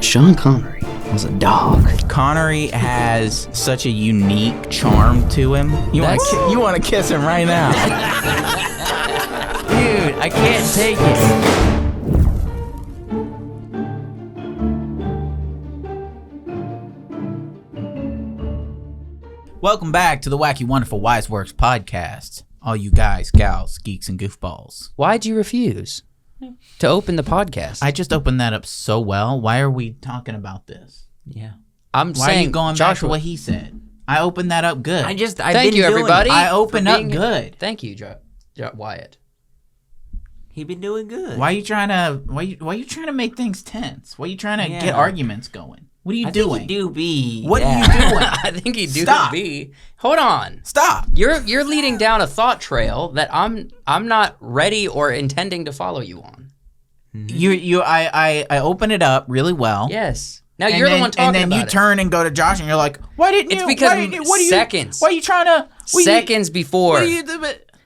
Sean Connery was a dog. Connery has such a unique charm to him. You want to kiss him right now. Dude, I can't take it. Welcome back to the Wacky Wonderful Wiseworks podcast. All you guys, gals, geeks, and goofballs. Why'd you refuse to open the podcast? I just opened that up so well. Why are we talking about this? Yeah. Why are you going back to what he said? I opened that up good. Thank you, everybody. I opened up good. Thank you, Wyatt. He been doing good. Why are you trying to make things tense? Why are you trying to get arguments going? What are you doing? Think he do be. What are you doing? I think he do Stop. be. Hold on. Stop. You're leading down a thought trail that I'm not ready or intending to follow you on. I open it up really well. Yes. Now you're the one talking about it. And then you turn and go to Josh and you're like, why didn't you? It's because seconds. Why are you trying to? Seconds before.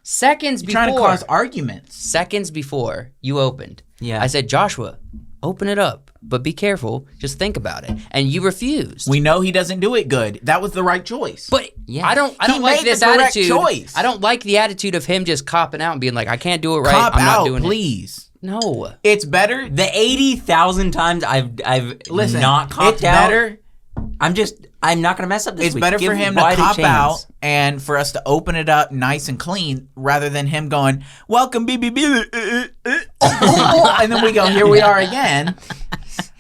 Seconds before. Trying to cause arguments. Seconds before you opened. Yeah. I said, Joshua, open it up, but be careful. Just think about it. And you refused. We know he doesn't do it good. That was the right choice. But yeah. I don't like this attitude. Choice. I don't like the attitude of him just copping out and being like, I can't do it right. I'm not doing please. It. No. It's better. The 80,000 times I've Listen, not copped it's out. Better. I'm not gonna mess up this It's week. better for him to cop out and for us to open it up nice and clean rather than him going, welcome, BBB, and then we go, here we are again.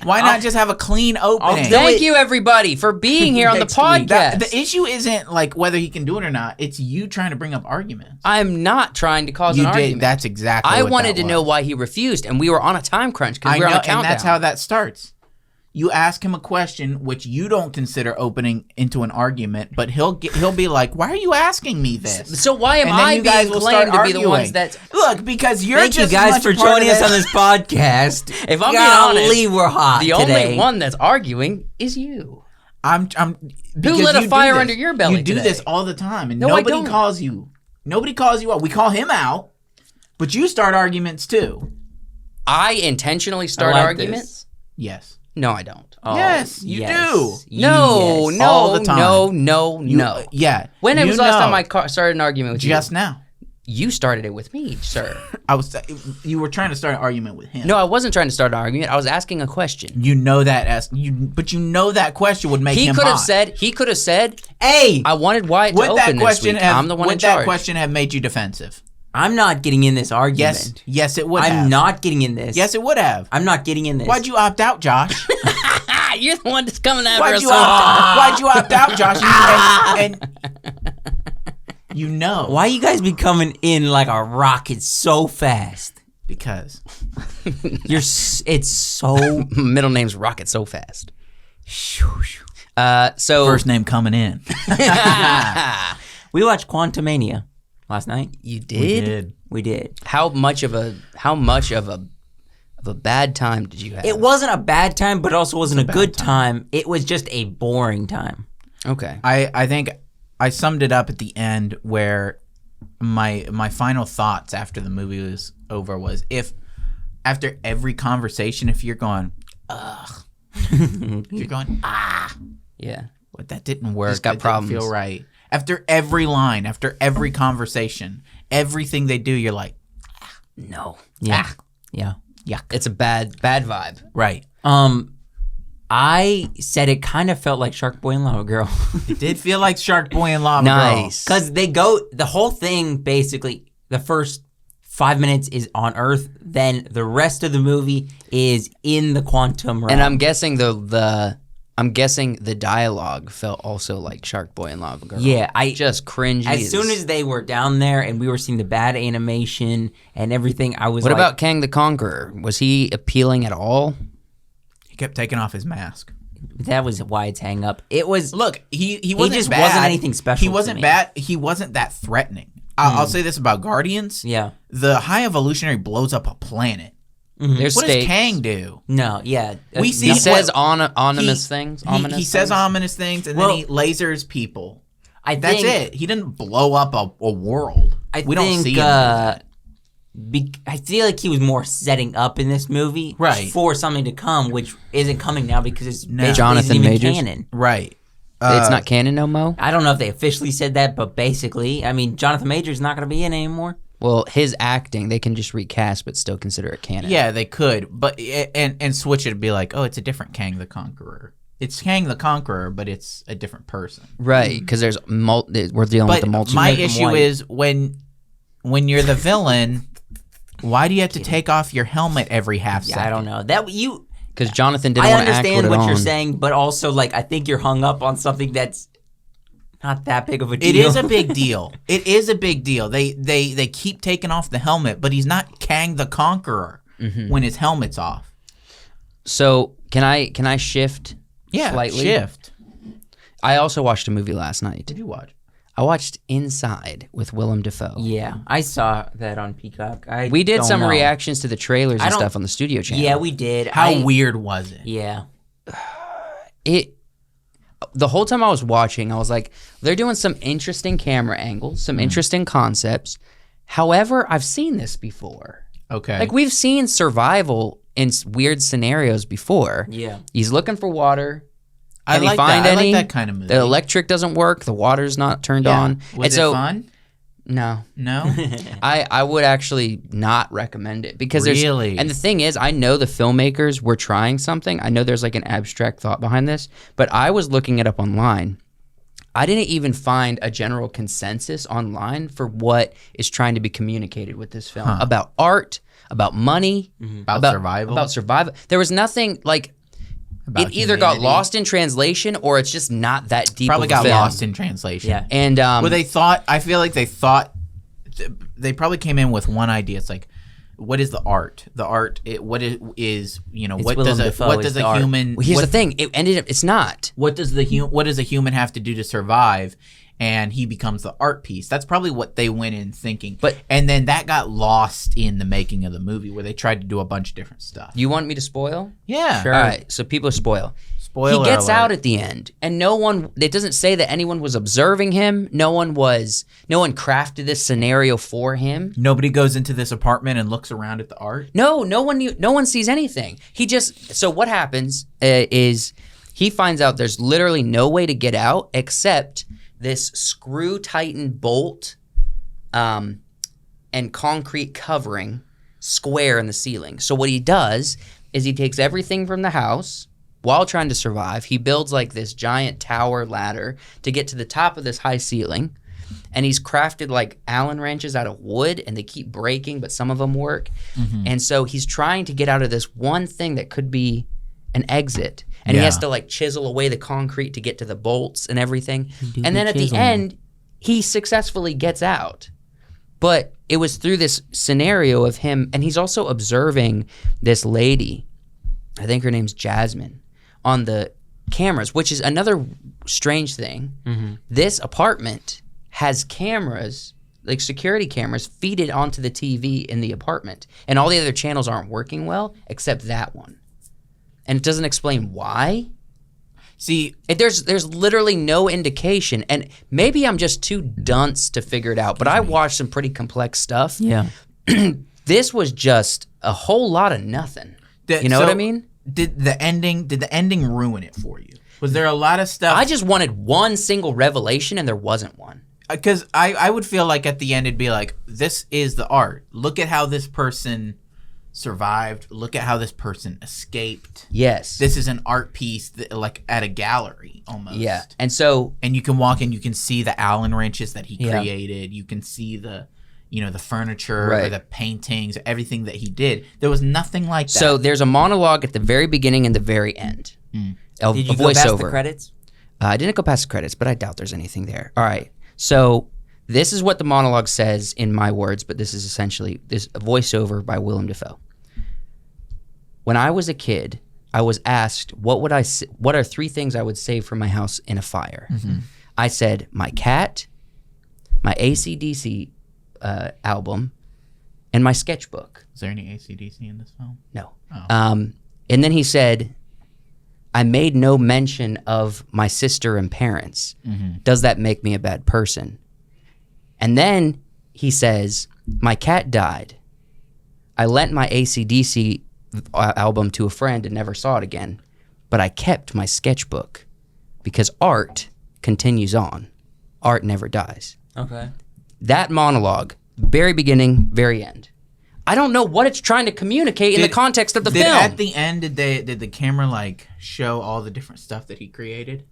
Why not just have a clean opening? Thank you, everybody, for being here on the podcast. The issue isn't like whether he can do it or not. It's you trying to bring up arguments. I'm not trying to cause an argument. That's exactly I what wanted that to know why he refused, and we were on a time crunch because we were on a countdown. And that's how that starts. You ask him a question which you don't consider opening into an argument, but he'll be like, "Why are you asking me this?" So why am I being claimed to be the ones that look? Because you're Thank just you guys for joining us on this podcast. If I'm being honest, we're hot. The only one that's arguing is you. I'm. Who lit a fire under your belly? You do this all the time, and no, nobody calls you. Nobody calls you out. We call him out, but you start arguments too. I intentionally start arguments. Yes. No, I don't. Oh, yes, you do. No, yes. All the time. No. Yeah. When was the last time I started an argument with you? Just now. You started it with me, sir. You were trying to start an argument with him. No, I wasn't trying to start an argument. I was asking a question. You know that but you know that question would make him hot. He could have said, "Hey, I wanted Wyatt to open this week. I'm the one in charge." Would that question have made you defensive? I'm not getting in this argument. Yes, it would have. I'm not getting in this. Yes, it would have. I'm not getting in this. Why'd you opt out, Josh? You're the one that's coming after us. Why'd you opt out, Josh? and you know. Why you guys be coming in like a rocket so fast? Because it's so middle name's Rocket so fast. So first name coming in. We watched Quantumania last night. You did? We did. How much of a bad time did you have? It wasn't a bad time, but it also wasn't a good time. It was just a boring time. Okay. I think I summed it up at the end where my final thoughts after the movie was over was if after every conversation, if you're going, ugh, you're going, yeah, but that didn't work. Just got problems. Didn't feel right. After every line, after every conversation, they do, you're like, no, yeah, yeah. It's a bad vibe. Right. I said it kind of felt like Shark Boy and Lava Girl. It did feel like Shark Boy and Lava Girl. Nice. Because the whole thing, basically, the first 5 minutes is on Earth, then the rest of the movie is in the quantum realm. And I'm guessing the dialogue felt also like Shark Boy and Lava Girl. Yeah, just cringy. As soon as they were down there and we were seeing the bad animation and everything, I was What about Kang the Conqueror? Was he appealing at all? He kept taking off his mask. That was Wyatt's hang up. It was he wasn't just bad. wasn't anything special. He wasn't bad. He wasn't that threatening. I'll say this about Guardians. Yeah. The High Evolutionary blows up a planet. There's what stakes. does Kang do? No, yeah. We see he says ominous things. He says ominous things, and then he lasers people. That's it. He didn't blow up a world. I don't see him do that. I feel like he was more setting up in this movie for something to come, which isn't coming now because it's Jonathan isn't even Majors? canon. Right. It's not canon no mo? I don't know if they officially said that, but basically, I mean, Jonathan Majors is not going to be in anymore. Well, his acting, they can just recast but still consider it canon. Yeah, they could, but and switch it to be like, oh, it's a different Kang the Conqueror. It's Kang the Conqueror, but it's a different person. Right, because we're dealing with the multiverse. My issue is when you're the villain, why do you have to take off your helmet every half second? I don't know. Because Jonathan didn't want to act with it on. I understand what you're saying, but also, like, I think you're hung up on something that's not that big of a deal. It is a big deal. It is a big deal. They keep taking off the helmet, but he's not Kang the Conqueror when his helmet's off. So can I shift slightly? Shift. I also watched a movie last night. What did you watch? I watched Inside with Willem Dafoe. Yeah, I saw that on Peacock. We did some reactions to the trailers and stuff on the studio channel. Yeah, we did. How weird was it? Yeah. The whole time I was watching, I was like, they're doing some interesting camera angles, some interesting concepts. However, I've seen this before. Okay. Like, we've seen survival in weird scenarios before. Yeah. He's looking for water. I like that kind of movie. The electric doesn't work. The water's not turned on. Was it fun? No. No? I would actually not recommend it because Really? And the thing is, I know the filmmakers were trying something. I know there's like an abstract thought behind this, but I was looking it up online. I didn't even find a general consensus online for what is trying to be communicated with this film about art, about money, About survival. About survival. There was nothing like. It either got lost in translation or it's just not that deep. Probably of a got film. lost in translation. Yeah. And I feel like they thought they probably came in with one idea. It's like, what is the art? The art, what is what does a human? Well, here's the thing. It ended up. It's not. What does a human have to do to survive? And he becomes the art piece. That's probably what they went in thinking. And then that got lost in the making of the movie where they tried to do a bunch of different stuff. You want me to spoil? Yeah. Sure. All right. So people spoil. Spoiler He gets alert. out at the end, and no one. It doesn't say that anyone was observing him. No one crafted this scenario for him. Nobody goes into this apartment and looks around at the art. No one sees anything. So what happens is he finds out there's literally no way to get out except this screw tightened bolt and concrete covering square in the ceiling. So what he does is he takes everything from the house while trying to survive. He builds like this giant tower ladder to get to the top of this high ceiling. And he's crafted like Allen wrenches out of wood, and they keep breaking, but some of them work. And so he's trying to get out of this one thing that could be an exit. And he has to like chisel away the concrete to get to the bolts and everything. And then at the end, he successfully gets out. But it was through this scenario of him, and he's also observing this lady, I think her name's Jasmine, on the cameras, which is another strange thing. This apartment has cameras, like security cameras, feeded onto the TV in the apartment. And all the other channels aren't working well, except that one. And it doesn't explain why. See, there's literally no indication, and maybe I'm just too dunce to figure it out, but I watched some pretty complex stuff. Yeah. This was just a whole lot of nothing. You know what I mean? Did the ending ruin it for you? Was there a lot of stuff? I just wanted one single revelation, and there wasn't one. Because I would feel like at the end it'd be like, this is the art. Look at how this person survived. Look at how this person escaped. Yes. This is an art piece that, like at a gallery almost. Yeah. And so, and you can walk in, you can see the Allen wrenches that he created. You can see the furniture or the paintings, everything that he did. There was nothing like that. So there's a monologue at the very beginning and the very end. Did you go past the credits? I didn't go past the credits, but I doubt there's anything there. All right. So this is what the monologue says in my words, but this is essentially this voiceover by Willem Dafoe. When I was a kid, I was asked, what are 3 things I would save from my house in a fire? I said, my cat, my AC/DC album, and my sketchbook. Is there any AC/DC in this film? No. Oh. And then he said, I made no mention of my sister and parents. Does that make me a bad person? And then he says, my cat died. I lent my AC/DC album to a friend and never saw it again, but I kept my sketchbook because art continues on. Art never dies. Okay. That monologue, very beginning, very end. I don't know what it's trying to communicate in the context of the film. At the end, did the camera like show all the different stuff that he created?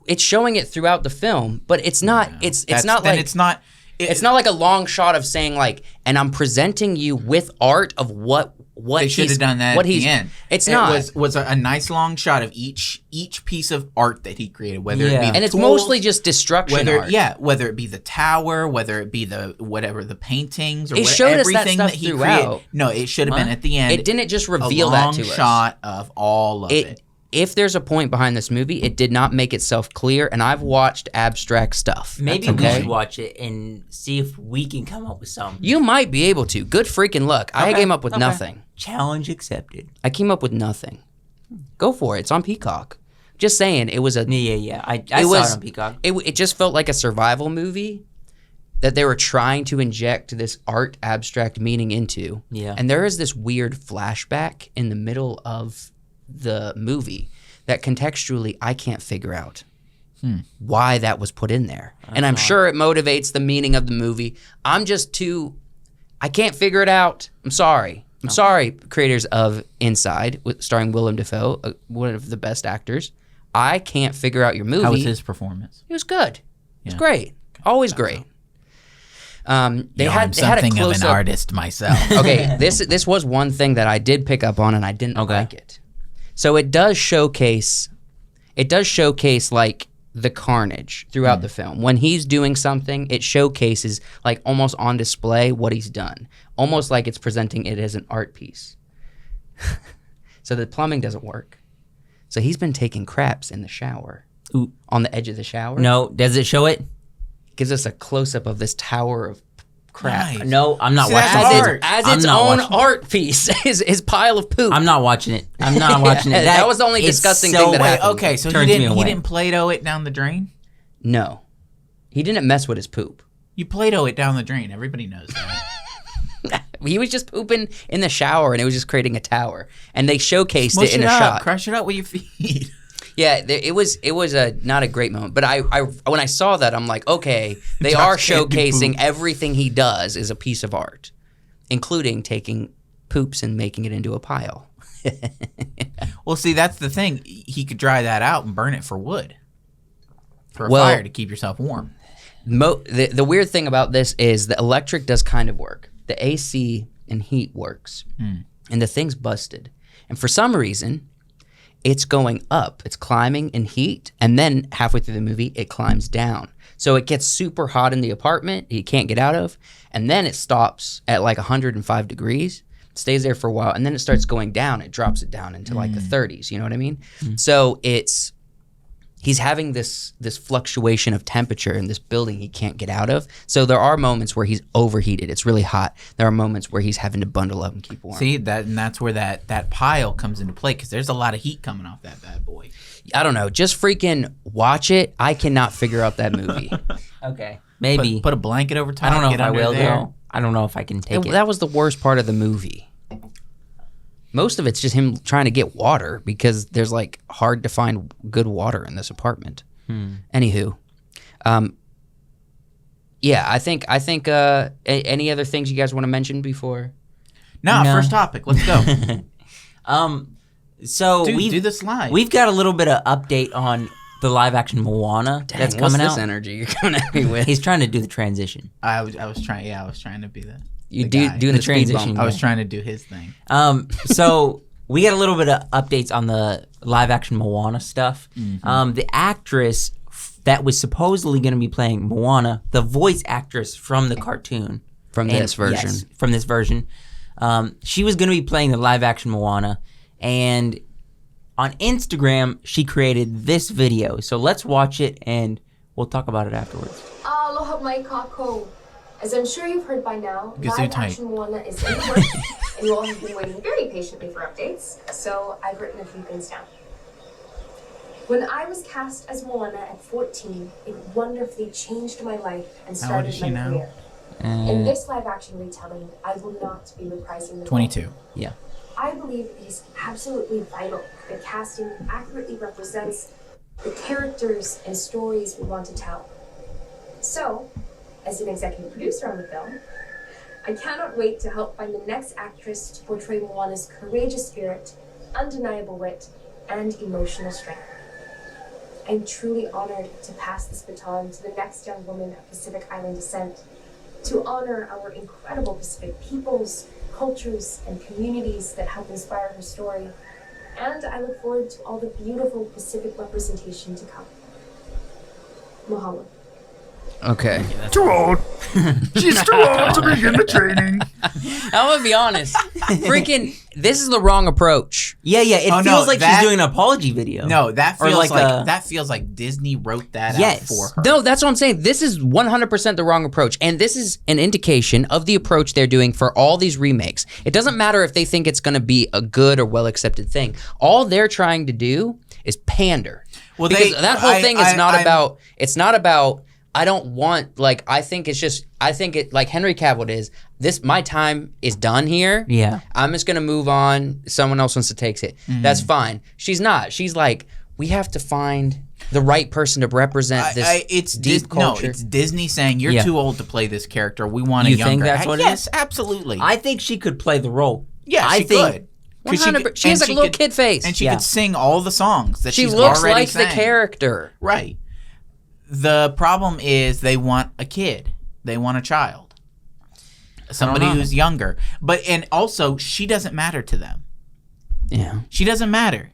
It's showing it throughout the film, but it's not. No. It's not like it's not. It's not like a long shot of saying like, and I'm presenting you with art of what They should have done that at the end. It's not. It was a nice long shot of each piece of art that he created, whether it be the and it's tools, mostly just destruction art. Whether it be the tower, whether it be the paintings, or It showed us that everything stuff that he throughout. created. No, it should have been at the end. It didn't just a reveal long that to us. shot of all of it. If there's a point behind this movie, it did not make itself clear, and I've watched abstract stuff. Maybe we should watch it and see if we can come up with some. You might be able to. Good freaking luck. I came up with nothing. Challenge accepted. I came up with nothing. Go for it. It's on Peacock. Just saying, it was a... Yeah. I saw it on Peacock. It just felt like a survival movie that they were trying to inject this art abstract meaning into. Yeah. And there is this weird flashback in the middle of the movie that contextually I can't figure out why that was put in there. And I'm sure it motivates the meaning of the movie. I'm just too... I can't figure it out. I'm sorry. I'm sorry, creators of Inside, starring Willem Dafoe, one of the best actors. I can't figure out your movie. How was his performance? It was good. It was great. Always great. I'm They had a something of an close-up. artist myself. Okay, this was one thing that I did pick up on and I didn't like it. So it does showcase like the carnage throughout the film. When he's doing something, it showcases like almost on display what he's done. Almost like it's presenting it as an art piece. So the plumbing doesn't work. So he's been taking craps in the shower. Ooh. On the edge of the shower. No, does it show it? Gives us a close-up of this tower of crap. Nice. No, I'm not See, watching that's it. art. As I'm its not own watching it. art piece, his pile of poop. I'm not watching it. I'm not watching it. That was the only it's disgusting so thing that wait, happened. Okay, so Turns he me didn't away. Play-Doh it down the drain? No. He didn't mess with his poop. You Play-Doh it down the drain. Everybody knows that. He was just pooping in the shower, and it was just creating a tower. And they showcased Smush it in it a up. shot. Crush it up with your feet. Yeah, it was a not a great moment. But I when I saw that, I'm like, okay, they are Josh can't do showcasing poop. everything he does is a piece of art, including taking poops and making it into a pile. Well, see, that's the thing. He could dry that out and burn it for wood. For a Well- fire to keep yourself warm. The weird thing about this is the electric does kind of work. The AC and heat works. And the thing's busted. And for some reason, it's going up. It's climbing in heat. And then halfway through the movie, it climbs down. So it gets super hot in the apartment you can't get out of. And then it stops at like 105 degrees. Stays there for a while. And then it starts going down. It drops it down into like the 30s. You know what I mean? So he's having this fluctuation of temperature in this building he can't get out of. So there are moments where he's overheated. It's really hot. There are moments where he's having to bundle up and keep warm. See, that's where that pile comes into play, because there's a lot of heat coming off that bad boy. I don't know. Just freaking watch it. I cannot figure out that movie. Okay. Maybe. Put a blanket over top. I don't know get if I under will, there. though. I don't know if I can take it. That was the worst part of the movie. Most of it's just him trying to get water because there's like hard to find good water in this apartment. Anywho, yeah, I think any other things you guys want to mention before? No, No. first topic. Let's go. So Dude, we've do the slide. We've got a little bit of update on the live action Moana that's Dang, coming what's out. this energy you're coming at me with? He's trying to do the transition. I was trying. Yeah, I was trying to be the. You the guy. doing the speed transition. bump. I was trying to do his thing. So we got a little bit of updates on the live action Moana stuff. The actress that was supposedly going to be playing Moana, the voice actress from the cartoon. From this version. Yes, from this version. She was going to be playing the live action Moana, and on Instagram, she created this video. So let's watch it, and we'll talk about it afterwards. Aloha mai kako. As I'm sure you've heard by now, Gets too live tight. action Moana is in the works, and you all have been waiting very patiently for updates, so I've written a few things down. When I was cast as Moana at 14, it wonderfully changed my life and How old is started she my now? career. In this live-action retelling, I will not be reprising the 22. Yeah. I believe it is absolutely vital that casting accurately represents the characters and stories we want to tell. So, as an executive producer on the film, I cannot wait to help find the next actress to portray Moana's courageous spirit, undeniable wit, and emotional strength. I'm truly honored to pass this baton to the next young woman of Pacific Island descent, to honor our incredible Pacific peoples, cultures, and communities that help inspire her story. And I look forward to all the beautiful Pacific representation to come. Mahalo. Okay. Too old. She's too old to begin the training. I'm gonna be honest. Freaking, this is the wrong approach. Yeah. It Oh, no, feels like that- she's doing an apology video. No, that Or feels like that feels like Disney wrote that Yes. out for her. No, that's what I'm saying. This is 100% the wrong approach. And this is an indication of the approach they're doing for all these remakes. It doesn't matter if they think it's going to be a good or well-accepted thing. All they're trying to do is pander. Well, Because that whole thing is not I'm- about, it's not about, I don't want, like, I think it, like Henry Cavill is, my time is done here. Yeah. I'm just going to move on. Someone else wants to take it. That's fine. She's not. She's like, we have to find the right person to represent this it's deep culture. No, it's Disney saying you're Yeah. too old to play this character. We want You a younger. think that's what it yes, is? absolutely. I think she could play the role. yeah, I she think- could. 'Cause she 100%. could- She has and like a little could- kid face. and she Yeah. could sing all the songs that She she's looks already like the sang. character. Right. The problem is they want a kid. They want a child. Somebody know. who's younger. And also she doesn't matter to them. Yeah. She doesn't matter.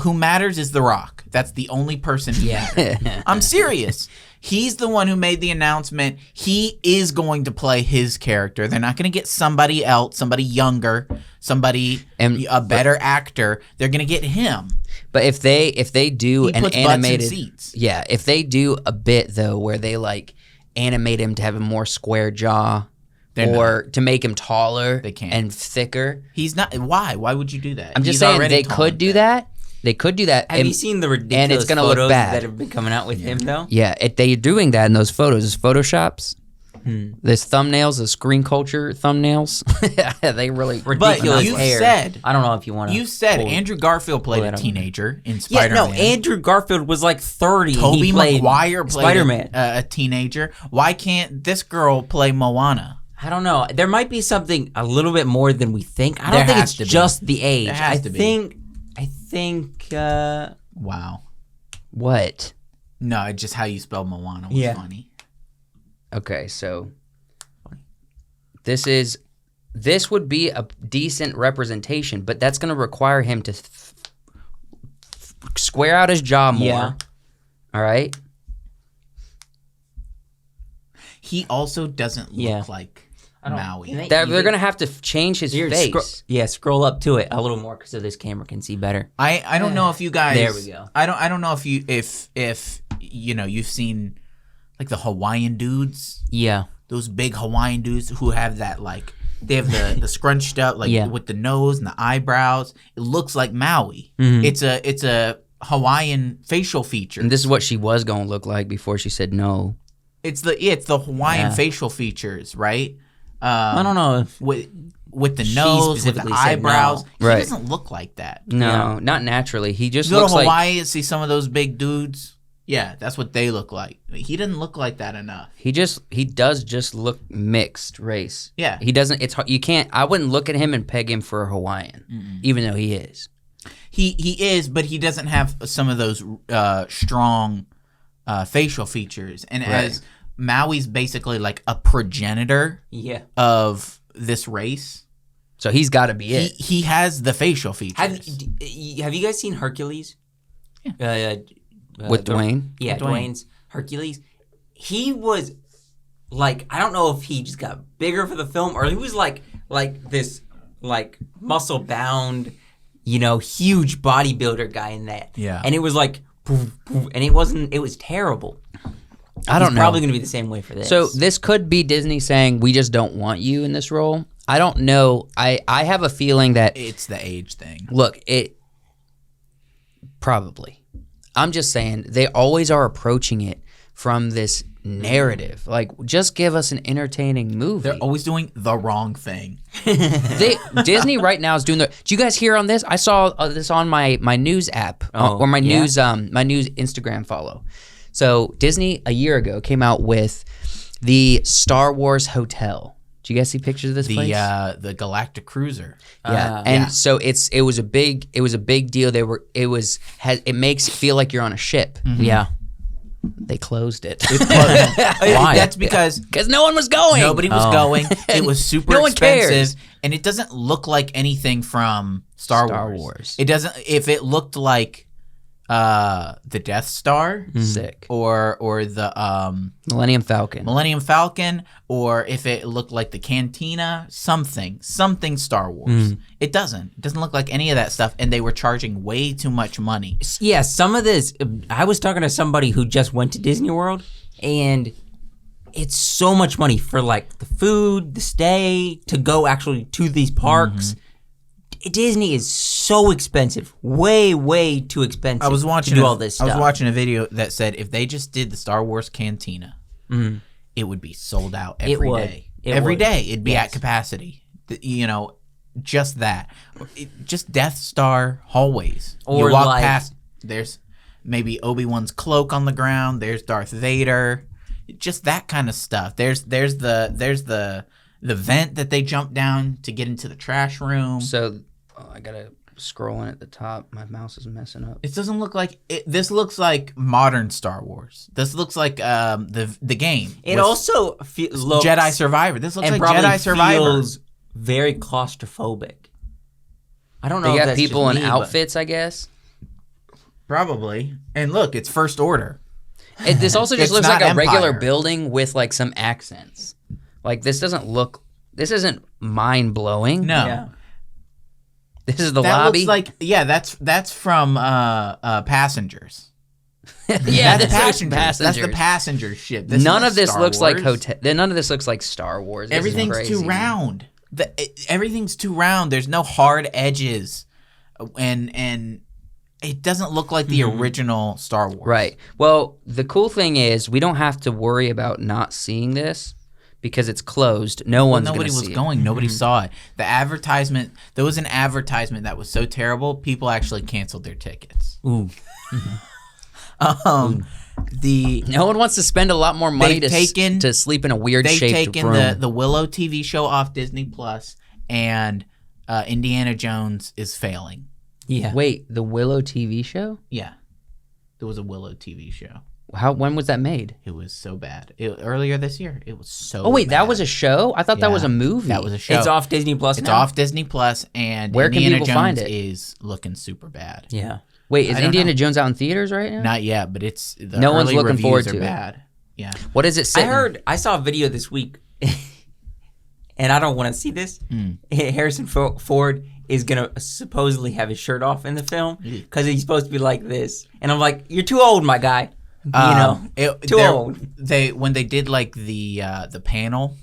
Who matters is The Rock. That's the only person who matters. I'm serious. He's the one who made the announcement. He is going to play his character. They're not going to get somebody else, somebody younger, a better actor. They're going to get him. But if they do He an puts butts in animated seats. Yeah, if they do a bit though where they like animate him to have a more square jaw or to make him taller They can't. and thicker. He's not. Why? Why would you do that? I'm just He's saying already they tall could and do thin. that. They could do that. Have you seen the ridiculous gonna look photos bad. that have been coming out with him though? Yeah, they're doing that in those photos. It's photoshops. There's thumbnails, the screen culture thumbnails. They really Ridiculous you hair. said- I don't know if you want to. You said Andrew Garfield played that a up. teenager in Yeah, Spider-Man. no. Andrew Garfield was like 30. and Tobey he played Maguire played Spider-Man. a teenager. Why can't this girl play Moana? I don't know. There might be something a little bit more than we think. I There don't think has it's to be. just the age. There has to be. I think. Wow. What? No, just how you spell Moana was Yeah. funny. Okay, so this would be a decent representation, but that's going to require him to square out his jaw more. Yeah. All right? He also doesn't look Yeah. like Maui. They're going to have to change his Here, face. scroll up to it a little more so this camera can see better. I don't know if you guys. There we go. I don't know if you know you've seen like the Hawaiian dudes. Yeah. Those big Hawaiian dudes who have that like they have the scrunched up like Yeah. with the nose and the eyebrows. It looks like Maui. Mhm. It's a Hawaiian facial feature. And this is what she was going to look like before she said no. It's the Hawaiian Yeah. facial features, right? I don't know if With the She nose, with the specifically said no. eyebrows. He Right. doesn't look like that. No, not naturally. He just You go to looks like Hawaii and see some of those big dudes. Yeah, that's what they look like. He didn't look like that enough. he does just look mixed race. Yeah. He doesn't it's hard- you can't I wouldn't look at him and peg him for a Hawaiian even though he is. He is, but he doesn't have some of those strong facial features. And as Maui's basically like a progenitor yeah. of this race, So he's got to be it. he has the facial features. Have you guys seen Hercules? Yeah. With Dwayne? Yeah, With Dwayne. Dwayne's Hercules. He was like, I don't know if he just got bigger for the film or he was like this like muscle bound, huge bodybuilder guy in that. Yeah. And it was like, poof, poof, and it was terrible. I don't know. Probably going to be the same way for this. So this could be Disney saying we just don't want you in this role. I don't know. I have a feeling that It's the age thing. look, it probably. I'm just saying they always are approaching it from this narrative. Like, just give us an entertaining movie. They're always doing the wrong thing. Disney right now is doing the. Do you guys hear on this? I saw this on my news app or my news Instagram follow. So Disney a year ago came out with the Star Wars Hotel. Do you guys see pictures of this place? The Galactic Cruiser. So it was a big deal. It makes it feel like you're on a ship. Mm-hmm. Yeah. They closed it. Why? That's because no one was going. nobody was going. It was super No one expensive, cares. and it doesn't look like anything from Star Wars. It doesn't. If it looked like the Death Star, Sick. or the Millennium Falcon, or if it looked like the Cantina, something Star Wars. It doesn't look like any of that stuff, and they were charging way too much money. Yeah, some of this, I was talking to somebody who just went to Disney World, and it's so much money for like the food, the stay, to go actually to these parks. Disney is so expensive, way too expensive. I was watching to do all this stuff. I was watching a video that said if they just did the Star Wars Cantina, it would be sold out every day. Every day it'd be at capacity. Just that. Just Death Star hallways. Or you walk like- past, there's maybe Obi-Wan's cloak on the ground. There's Darth Vader. Just that kind of stuff. There's the vent that they jump down to get into the trash room. So I gotta scroll in at the top. My mouse is messing up. It doesn't look like this. Looks like modern Star Wars. This looks like the game. It with also looks Jedi Survivor. This looks and like probably Jedi Survivor. feels very claustrophobic. I don't know. They if got that's people just in me, but- outfits, I guess. Probably. And look, it's First Order. This also just It's looks like not a regular Empire. building with like some accents. Like this isn't mind blowing. No. Yeah. This is the That lobby. looks like that's from Passengers. yeah, That's this looks Passengers. That's the passenger ship. This None isn't of this Star looks like Wars. hotel. None of this looks like Star Wars. This is Everything's too crazy. round. Everything's too round. There's no hard edges, and it doesn't look like the original Star Wars. Right. Well, the cool thing is we don't have to worry about not seeing this because it's closed. Nobody was going. Nobody saw it. The advertisement. There was an advertisement that was so terrible. People actually canceled their tickets. Ooh. No one wants to spend a lot more money to sleep in a weird They've shaped taken room. the Willow TV show off Disney Plus, and Indiana Jones is failing. Yeah. Wait, the Willow TV show? Yeah, there was a Willow TV show. When was that made? It was so bad. Earlier this year, it was so. Oh wait, bad. that was a show? I thought that was a Yeah, movie. That was a show. It's off Disney Plus It's now? off Disney Plus, and Where can Indiana people Jones find it? is looking super bad. Yeah. Wait, is I don't Indiana know. Jones out in theaters right now? Not yet, but it's the No one's early looking reviews forward are to it. bad. Yeah. What is it? I saw a video this week, and I don't want to see this. Harrison Ford is going to supposedly have his shirt off in the film because he's supposed to be like this. And I'm like, you're too old, my guy. Too old. When they did like the panel,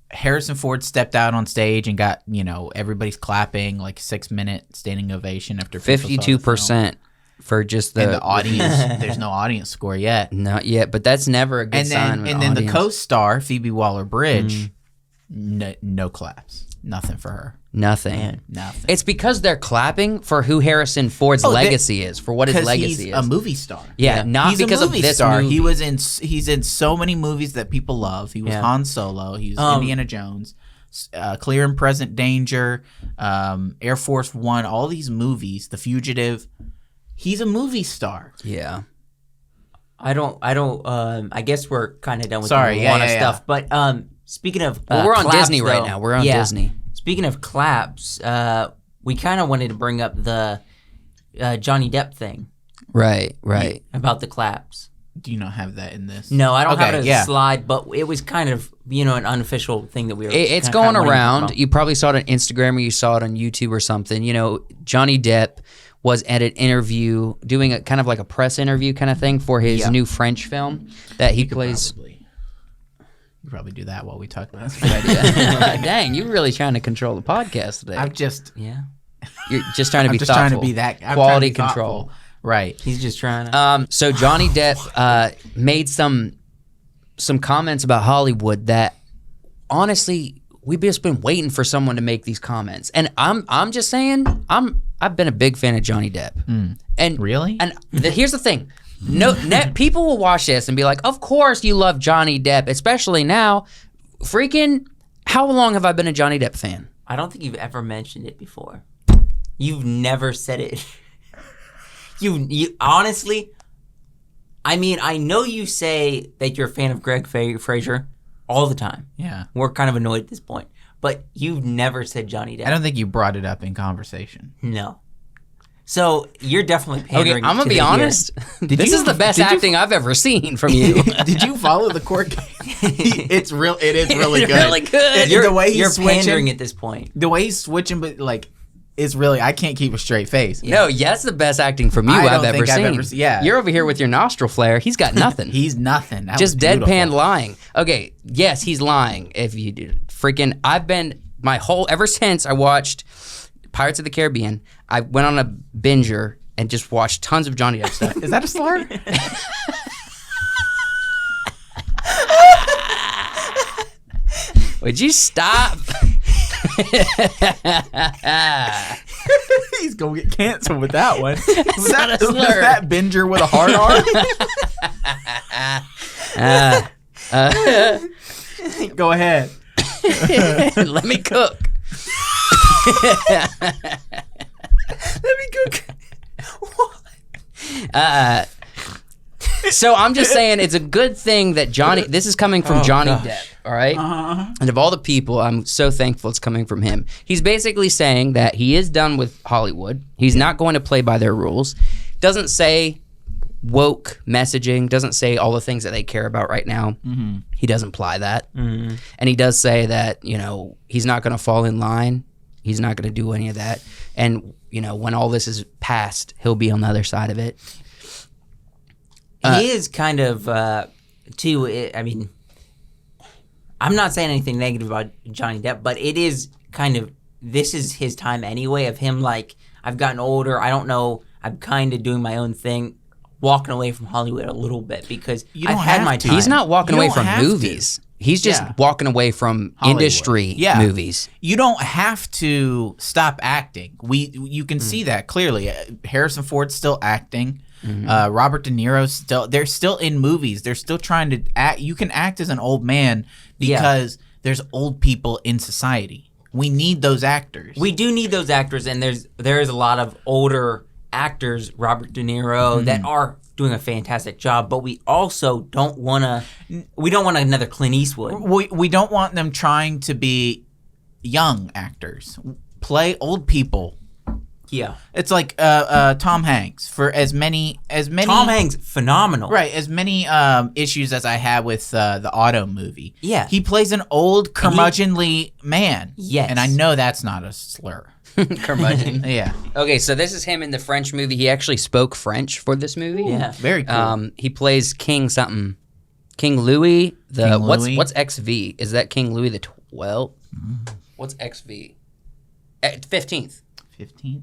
Harrison Ford stepped out on stage and got everybody's clapping like 6-minute standing ovation after 52% for just and the audience. There's no audience score yet. Not yet, but that's never a good sign. And then the co-star Phoebe Waller-Bridge, no claps, nothing for her. Nothing. Nothing. It's because they're clapping for who Harrison Ford's legacy is, for what his legacy he's is. a movie star. Yeah, not he's because a of movie this star. movie. He's in so many movies that people love. He was Han Solo. He was Indiana Jones, Clear and Present Danger, Air Force One. All these movies, The Fugitive. He's a movie star. Yeah. I guess we're kind of done with Sorry, the yeah, Moana yeah, yeah. stuff. But speaking of We're on claps, Disney right though, now. We're on yeah. Disney. Speaking of claps, we kind of wanted to bring up the Johnny Depp thing Right. about the claps. Do you not have that in this? No, I don't have it as yeah. a slide, but it was kind of, an unofficial thing that we were It's kinda going wanting to talk around. about. You probably saw it on Instagram or you saw it on YouTube or something. Johnny Depp was at an interview doing a kind of like a press interview kind of thing for his new French film that he plays. You probably do that while we talk about this. Dang, you're really trying to control the podcast today. I'm just Yeah. You're just trying to be just thoughtful. trying to be that I'm quality trying to be control. thoughtful. Right. He's just trying to. So Johnny Depp made some some comments about Hollywood that honestly we've just been waiting for someone to make these comments. And I'm just saying I've been a big fan of Johnny Depp. And Really? And here's the thing. People will watch this and be like, "Of course you love Johnny Depp, especially now." Freaking, how long have I been a Johnny Depp fan? I don't think you've ever mentioned it before. You've never said it. You honestly, I mean, I know you say that you're a fan of Greg Fraser all the time. Yeah. We're kind of annoyed at this point. But you've never said Johnny Depp. I don't think you brought it up in conversation. No. So you're definitely Okay, pandering. I'm gonna be honest. This is the best acting I've ever seen from you. Did you follow the court case? It is really It's good. really good. You're, the way he's you're switching, pandering at this point. the way he's switching, but like, it's really, I can't keep a straight face. No, that's the best acting from you I I've don't ever think I've seen. ever seen- yeah. You're over here with your nostril flare. He's got nothing. He's nothing. That Just was beautiful. deadpan lying. Okay, yes, he's lying. If you do, freaking, I've been ever since I watched Pirates of the Caribbean, I went on a binger and just watched tons of Johnny Depp stuff. Is that a slur? Would you stop? He's gonna get canceled with that one. Was not a slur. was that Binger with a hard R? Go ahead. Let me cook. Let me cook. So I'm just saying it's a good thing that this is coming from Johnny Depp, all right? And of all the people, I'm so thankful it's coming from him. He's basically saying that he is done with Hollywood. He's not going to play by their rules. Doesn't say woke messaging, doesn't say all the things that they care about right now. He doesn't imply that. And he does say that, he's not going to fall in line. He's not going to do any of that. And, when all this is past, he'll be on the other side of it. He is kind of, too, I mean, I'm not saying anything negative about Johnny Depp, but it is kind of, this is his time anyway of him, like, I've gotten older, I don't know, I'm kind of doing my own thing, walking away from Hollywood a little bit because You don't I've had have my to. time. He's not walking You away don't from have to. movies. He's just Yeah. walking away from Hollywood. industry Yeah. movies. You don't have to stop acting. You can see that clearly. Harrison Ford's still acting. Robert De Niro's they're still in movies. They're still trying to act. You can act as an old man because there's old people in society. We need those actors. We do need those actors, and there is a lot of older actors, Robert De Niro, that are doing a fantastic job, but we also don't want another Clint Eastwood. We don't want them trying to be young actors. Play old people. Yeah. It's like Tom Hanks. For as many Tom Hanks, phenomenal. Right, as many issues as I had with the Auto movie. Yeah. He plays an old curmudgeonly man. Yes. And I know that's not a slur. Curmudgeon. Yeah. Okay, so this is him in the French movie. He actually spoke French for this movie. Yeah. Very cool. He plays King something. King Louis. King Louis? What's XV? Is that King Louis the 12th? What's XV? 15th. 15th.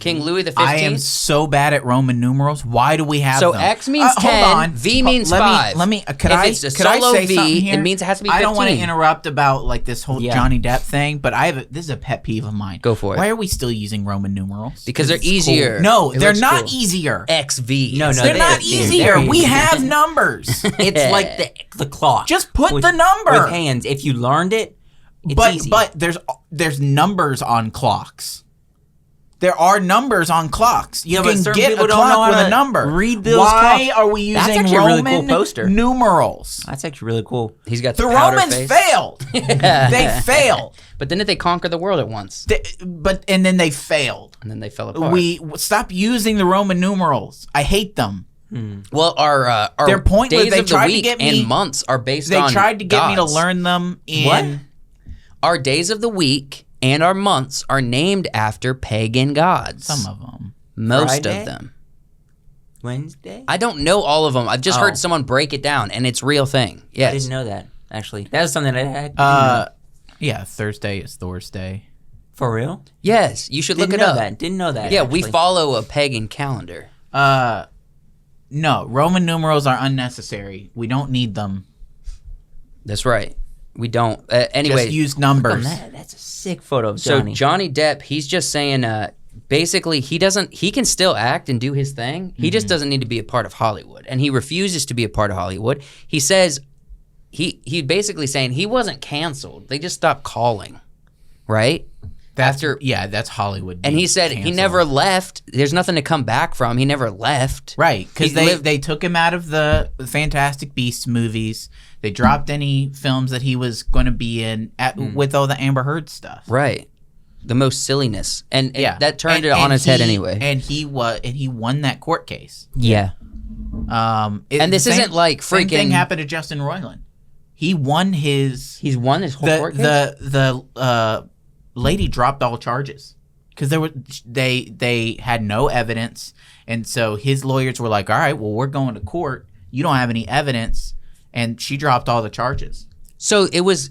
King Louis the 15th. I am so bad at Roman numerals. Why do we have So them? X means 10, hold on. V means Let 5. Me, could If I, it's a could I solo say V, something here? it means it has to be I don't want to 15. interrupt about like this whole Yeah. Johnny Depp thing, but this is a pet peeve of mine. Go for it. Why are we still using Roman numerals? Because they're It's cool. easier. No, It they're looks not cool. easier. XV. No, They're not they're easier. very We easy. have numbers. It's like the clock. Just put with- the number. with hands. If you learned it, it's easy. But there's numbers on clocks. There are numbers on clocks. You Yeah, but can certain get a people don't know clock how with a to number. read those Why clocks. are we That's using actually a really Roman cool poster. numerals? That's actually really cool. He's got The powder Romans face. failed. They failed. But then they conquer the world at once, And then they failed. and then they fell apart. We stop using the Roman numerals. I hate them. Well, our They're pointless. days They of the tried to week get me- and months are based They on tried to get me to gods. learn them in. What? Our days of the week and our months are named after pagan gods. Some of them. Most Friday? of them. Wednesday? I don't know all of them. I've just Oh. heard someone break it down, and it's a real thing. Yes. I didn't know that, actually. That was something I had to Yeah, Thursday is Thor's Day. For real? Yes, you should Didn't look it know up. that. Didn't know that. Yeah, we actually. follow a pagan calendar. No, Roman numerals are unnecessary. We don't need them. That's right. We don't. Anyway, Just use Look numbers. at that. That's a sick photo of so Johnny. Johnny Depp, he's just saying, basically, he can still act and do his thing. He just doesn't need to be a part of Hollywood, and he refuses to be a part of Hollywood. He says, he basically saying he wasn't canceled. They just stopped calling, right? That's Hollywood. And he being said he canceled. never left. There's nothing to come back from. He never left. Right, because He lived- they took him out of the Fantastic Beasts movies. They dropped any films that he was going to be in with all the Amber Heard stuff. Right. The most silliness, and that turned And- it on and his head he- anyway. And he won that court case. yeah. And this isn't like Same thing freaking- happened to Justin Roiland. He won his He's won this whole court case? the lady dropped all charges because they had no evidence, and so his lawyers were like, all right, well, we're going to court. You don't have any evidence, and she dropped all the charges. So it was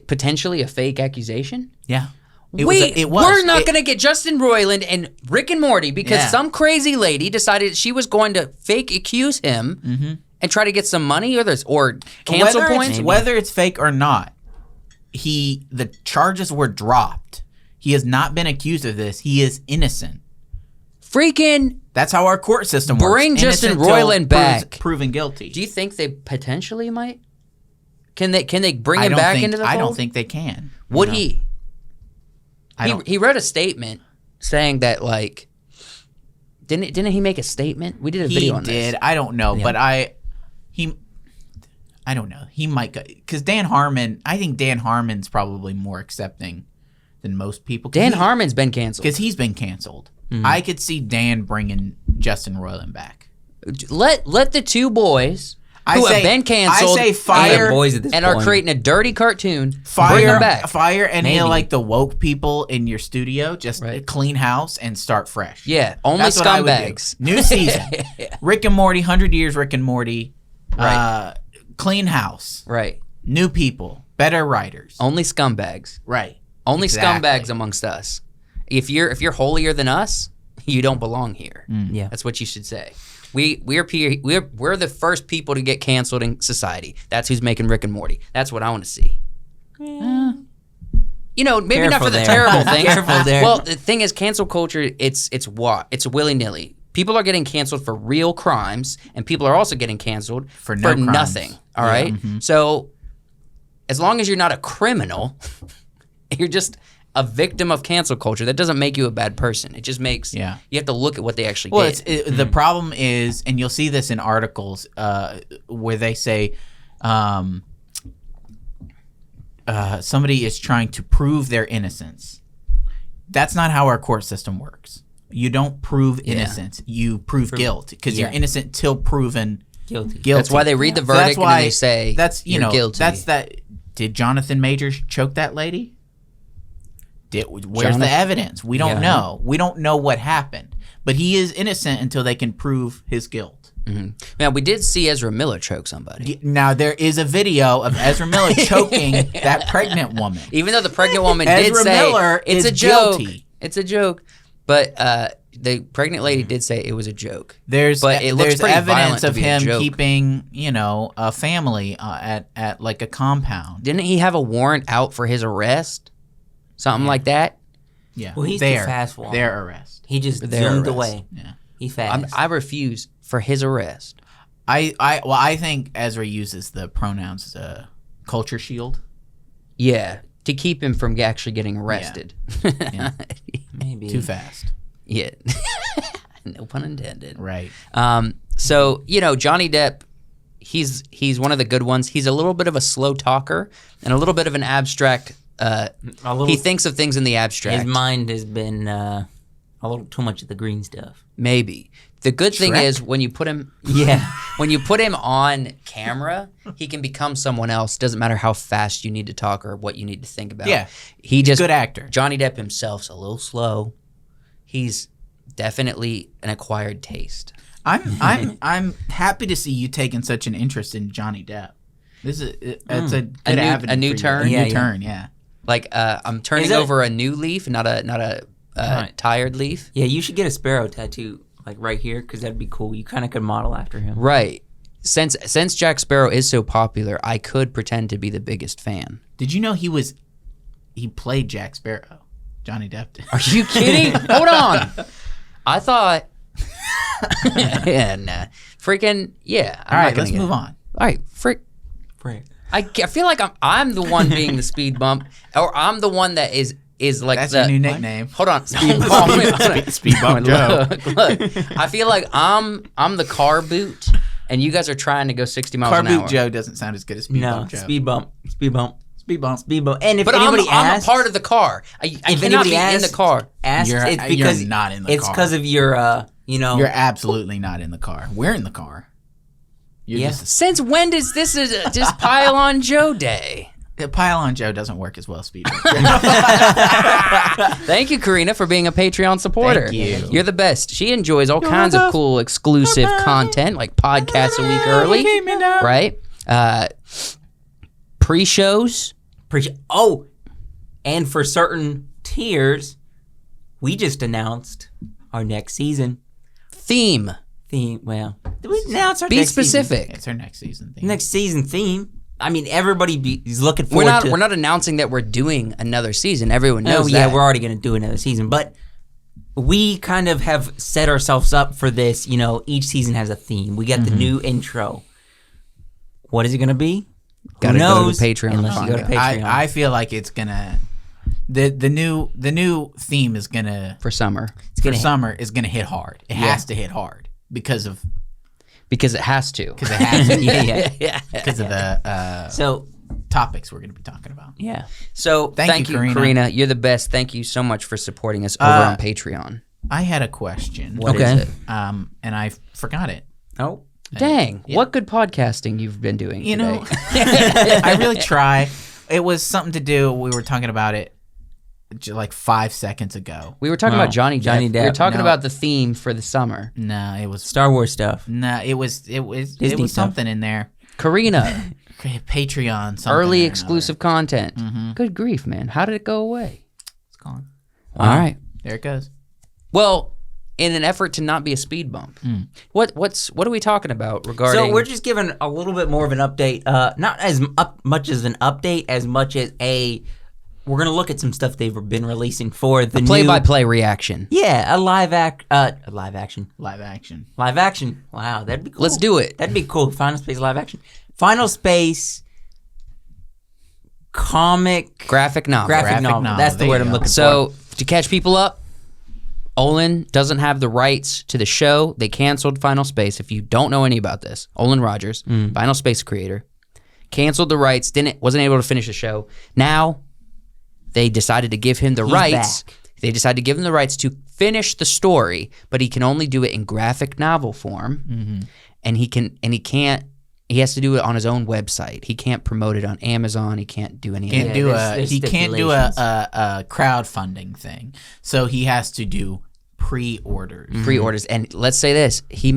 potentially a fake accusation? Yeah. We're not going to get Justin Roiland and Rick and Morty because Yeah. some crazy lady decided she was going to fake accuse him and try to get some money or cancel points. Whether it's fake or not, the charges were dropped. He has not been accused of this. He is innocent. Freaking, That's how our court system works. Bring Justin Innocent till Roiland back. Proven guilty. do you think they potentially might? Can they bring him back into the fold? I don't think they can. Would he? I don't. He wrote a statement saying that like didn't he make a statement? We did a video on He did. this. I don't know, but I don't know. He might because Dan Harmon. I think Dan Harmon's probably more accepting than most people. Dan Harmon's been canceled. because he's been canceled. I could see Dan bringing Justin Roiland back. Let the two boys who have been canceled I say fire, boys at this and are point. creating a dirty cartoon. Bring fire, them back. fire, any Maybe. of like the woke people in your studio. Just Right. clean house and start fresh. Yeah, only That's what I would do. scumbags. New season. Rick and Morty, 100 years Rick and Morty. Right. Clean house. Right. New people. Better writers. Only scumbags. Right. Only Exactly. scumbags amongst us. If you're holier than us, you don't belong here. Yeah. That's what you should say. We're the first people to get canceled in society. That's who's making Rick and Morty. That's what I want to see. You know, maybe not Careful for the there. terrible things. Careful there. Well, the thing is, cancel culture. It's willy nilly. People are getting canceled for real crimes, and people are also getting canceled For no crimes. nothing. All right. So, as long as you're not a criminal, you're just a victim of cancel culture. That doesn't make you a bad person. It just makes you have to look at what they actually Well, did. the problem is, and you'll see this in articles where they say somebody is trying to prove their innocence. That's not how our court system works. You don't prove innocence. You prove guilt because you're innocent till proven Guilty. That's why they read the So that's verdict and then they say that's you're guilty. That's that. Did Jonathan Majors choke that lady? Where's Jonathan- the evidence? We don't Yeah. know. We don't know what happened. But he is innocent until they can prove his guilt. Now we did see Ezra Miller choke somebody. Now there is a video of Ezra Miller choking that pregnant woman. Even though the pregnant woman did Ezra say Miller it's is a joke, guilty. it's a joke, but the pregnant lady did say it was a joke. There's But it looks pretty evidence violent to of be a him joke. keeping, a family at like a compound. Didn't he have a warrant out for his arrest? Something like that. Yeah. Well, he's too fast for him. Their arrest. He just Their zoomed arrest. away. Yeah. He fast. I refuse for his arrest. I think Ezra uses the pronouns culture shield. Yeah, to keep him from actually getting arrested. Yeah. Maybe. Too fast. Yeah. No pun intended. Right. So, Johnny Depp, he's one of the good ones. He's a little bit of a slow talker and a little bit of an abstract. He thinks of things in the abstract. His mind has been a little too much of the green stuff. Maybe. The good thing Shrek? is when you put him when you put him on camera, he can become someone else. Doesn't matter how fast you need to talk or what you need to think about. Yeah. He just Good actor. Johnny Depp himself's a little slow. He's definitely an acquired taste. I'm happy to see you taking such an interest in Johnny Depp. It's a good avenue a new for you. turn? A Yeah, new yeah. turn, yeah. Like I'm turning Is it- over a new leaf, not a Right. tired leaf. Yeah, you should get a sparrow tattoo like right here because that'd be cool. You kind of could model after him. Right. since Jack Sparrow is so popular, I could pretend to be the biggest fan. Did you know he played Jack Sparrow? Johnny Depp did. Are you kidding? Hold on. I thought. Yeah, nah. Freaking yeah. All right, let's move on. All right, Right. I feel like I'm the one being the speed bump, or I'm the one that is like That's the your new nickname. Hold on, Speed Bump Joe. Look, I feel like I'm the car boot, and you guys are trying to go 60 miles Car an hour. Boot Joe doesn't sound as good as Speed No, Bump Joe. speed bump. Speed Bump. And if But anybody I'm a asks, part of the car. I if cannot anybody be asks, in the car. it's You're because not in the it's car. because of your, You're absolutely not in the car. We're in the car. You're Yeah. just Since when does this just pile on Joe Day? Pile on Joe doesn't work as well, Speed Bump. Thank you, Karina, for being a Patreon supporter. Thank you. You're the best. She enjoys all kinds of cool exclusive content, like podcasts a week early, right? Pre-shows. Oh, and for certain tiers, we just announced our next season Theme. Well, did we announce our Be next specific. It's our next season thing. Next season theme? I mean, everybody is looking forward to. We're not announcing that we're doing another season. Everyone knows yeah, that. we're already going to do another season, but we kind of have set ourselves up for this. You know, each season has a theme. We got the new intro. What is it going to be? Gotta Who go to knows? Patreon Unless to you go to find Patreon. I feel like it's gonna the new theme is gonna for summer for summer is gonna hit hard. It has to hit hard because because it has to. it has to yeah. because of the So topics we're gonna be talking about. yeah, So thank you, Karina. You're the best. Thank you so much for supporting us over on Patreon. I had a question. What Okay. is it? And I forgot it. Oh, Dang, what good podcasting you've been doing You today. know, I really try. It was something to do. We were talking about it like 5 seconds ago. We were talking about Johnny Depp. Johnny We were Depp. talking No. about the theme for the summer. No, it was Star Wars stuff. it was Disney stuff. something in there. Karina, Patreon, something early or exclusive content. Good grief, man. How did it go away? another. It's gone. All right. There it goes. Well, in an effort to not be a speed bump, what are we talking about regarding? So we're just giving a little bit more of an update. Not as much as an update, as much as we're gonna look at some stuff they've been releasing for the play-by-play reaction. Yeah, a live action. Live action. Live action. Wow, that'd be cool. Let's do it. That'd be cool. Final Space live action. Final Space comic Graphic novel. graphic novel. That's the There word you I'm go. looking for. So to catch people up, Olan doesn't have the rights to the show. They canceled Final Space. If you don't know any about this, Olan Rogers, Final Space creator, canceled the rights. Wasn't able to finish the show. Now they decided to give him the rights. back. They decided to give him the rights to finish the story, but he can only do it in graphic novel form, and he can't. He has to do it on his own website. He can't promote it on Amazon. He can't do any of Can't that. do there's he can't do stipulations. a crowdfunding thing. So he has to do pre-orders. Pre-orders. And let's say this: he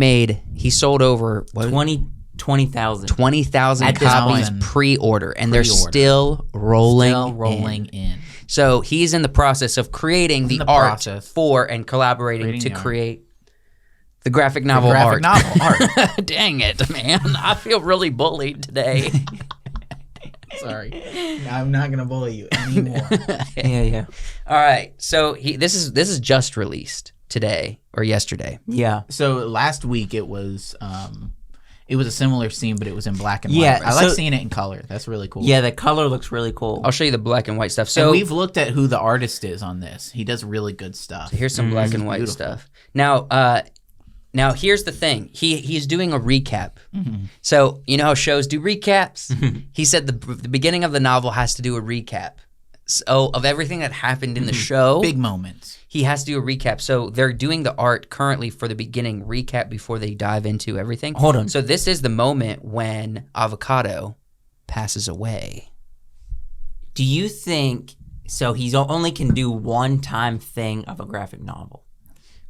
sold over 20,000. 20,000 At this copies point. pre-order, and they're Pre-order. still rolling. Still rolling in. So he's in the process of creating the art process. for and collaborating Creating to the art. create the graphic novel Graphic novel art. Dang it, man! I feel really bullied today. Sorry, I'm not gonna bully you anymore. Yeah. All right, so this is just released today or yesterday. Yeah. So last week it was a similar scene, but it was in black and white. Yeah, I like so- seeing it in color. That's really cool. Yeah, the color looks really cool. I'll show you the black and white stuff. So So we've looked at who the artist is on this. He does really good stuff. here's some black and white stuff. Now here's the thing. He's doing a recap. So you know how shows do recaps? He said the beginning of the novel has to do a recap. So of everything that happened in the show, Big moments. he has to do a recap. So they're doing the art currently for the beginning recap before they dive into everything. Hold on. So this is the moment when Avocado passes away. Do you think so? He's only can do one time thing of a graphic novel,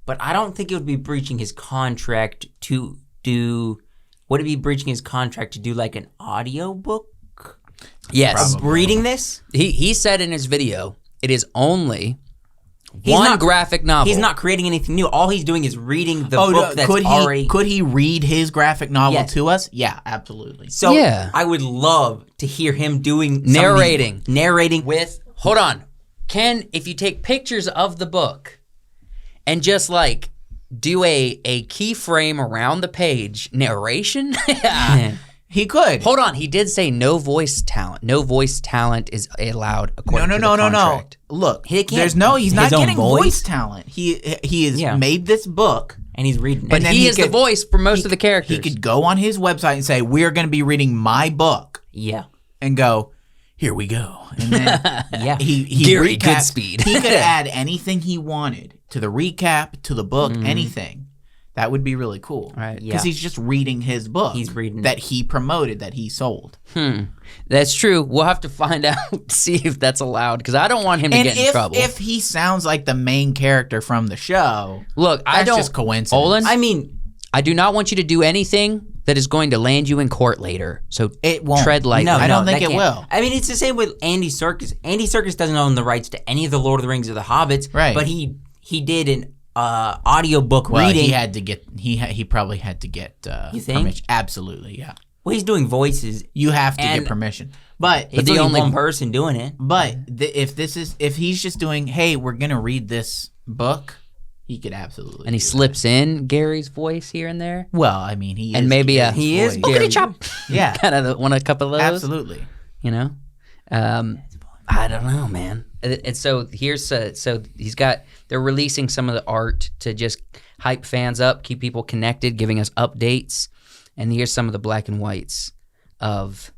but I don't think it would be breaching his contract to do. Would it be breaching his contract to do like an audio book? Yes. Probably. Reading this? He said in his video, it is only One graphic novel. He's not creating anything new. All he's doing is reading the book that's could already. Could he read his graphic novel Yes. to us? Yeah, absolutely. So Yeah. I would love to hear him doing Narrating. narrating with hold on. If you take pictures of the book and just like do a keyframe around the page narration? He could. Hold on, he did say no voice talent. No voice talent is allowed according to the contract. Look, He can't- he's not his own getting voice? voice talent. He has Yeah. made this book. and he's reading. But And then he he is the could- voice for most of the characters. He could go on his website and say, "We're going to be reading my book," yeah, and go, "Here we go." And then yeah. he Gary recaps. Goodspeed. He could add anything he wanted to the recap, to the book, anything. That would be really cool. Right. Because Yeah. he's just reading his book. He's reading that he promoted, that he sold. That's true. We'll have to find out, see if that's allowed, because I don't want him to And get in trouble. if he sounds like the main character from the show, Look, I that's don't. just coincidence. Olin, I mean, I do not want you to do anything that is going to land you in court later. So It won't. tread lightly. I don't think that it can't. will. I mean, it's the same with Andy Serkis. Andy Serkis doesn't own the rights to any of the Lord of the Rings or the Hobbits, Right. But he did an audiobook Well, reading. he had to get. He probably had to get. You think? Permission. Absolutely, yeah. Well, he's doing voices. You have to And- get permission. But It's the only only- one person doing it. if he's just doing, hey, we're gonna read this book, he could absolutely. And he do slips in Gary's voice here and there. that. Well, I mean, he And is maybe Gary's he is voice. Gary. Chop. Yeah, Kind of want a couple of those. absolutely. You know? I don't know, man. And so here's so they're releasing some of the art to just hype fans up, keep people connected, giving us updates. And here's some of the black and whites of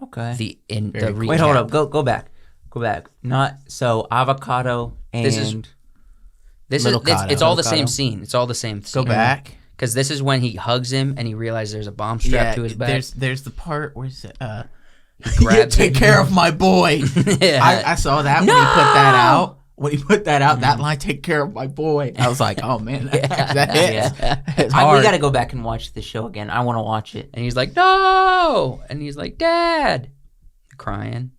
Okay. the Very cool. recap. Wait, hold up. Go back. Go back. Not so avocado and This is- This Little is it's Cotto. all the Little same Cotto. scene. It's all the same Go scene. back. Because this is when he hugs him and he realizes there's a bomb strapped to his back. there's the part where it's grabs take it. care of my boy. Yeah. I saw that when he put that out. When he put that out, that line, take care of my boy. I was like, oh man, that hits. It's we hard. got to go back and watch the show again. I want to watch it. And he's like, no! And he's like, Dad! Crying.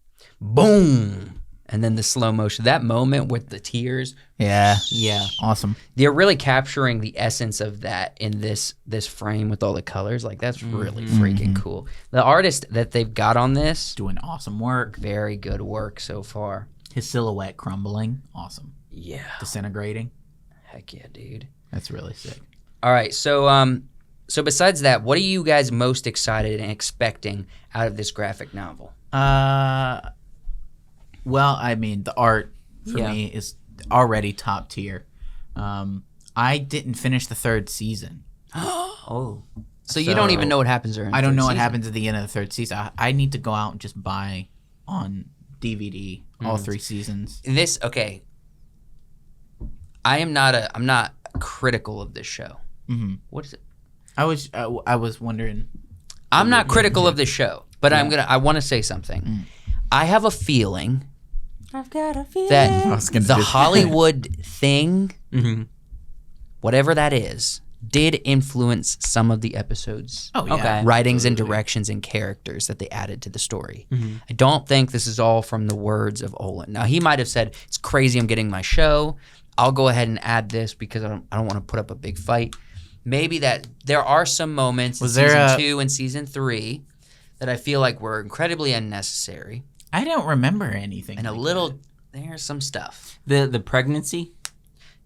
Boom! And then the slow motion. That moment with the tears, Yeah, Yeah. awesome. they're really capturing the essence of that in this frame with all the colors. Like, that's really freaking cool. The artist that they've got on this, Doing awesome work. very good work so far. His silhouette crumbling, awesome. Yeah. Disintegrating, Heck yeah, dude. that's really sick. All right, so so besides that, what are you guys most excited and expecting out of this graphic novel? Well, I mean, the art for Yeah. me is already top tier. I didn't finish the third season. Oh. So you don't even know what happens during. I don't know what season. happens at the end of the third season. I need to go out and just buy on DVD all 3 seasons. This okay. I'm not critical of this show. Mm-hmm. What is it? I was wondering. I'm not critical of this show, but I want to say something. I have a feeling I've got a feeling. that was gonna the do- Hollywood thing, Mhm. whatever that is, did influence some of the episodes. Oh yeah, Okay. Writings and directions and characters that they added to the story. Mm-hmm. I don't think this is all from the words of Olan. Now he might have said, "It's crazy, I'm getting my show. I'll go ahead and add this because I don't want to put up a big fight." Maybe that there are some moments Was in there season a- 2 and season 3 that I feel like were incredibly unnecessary, I don't remember anything. and a like little there's some stuff. The pregnancy.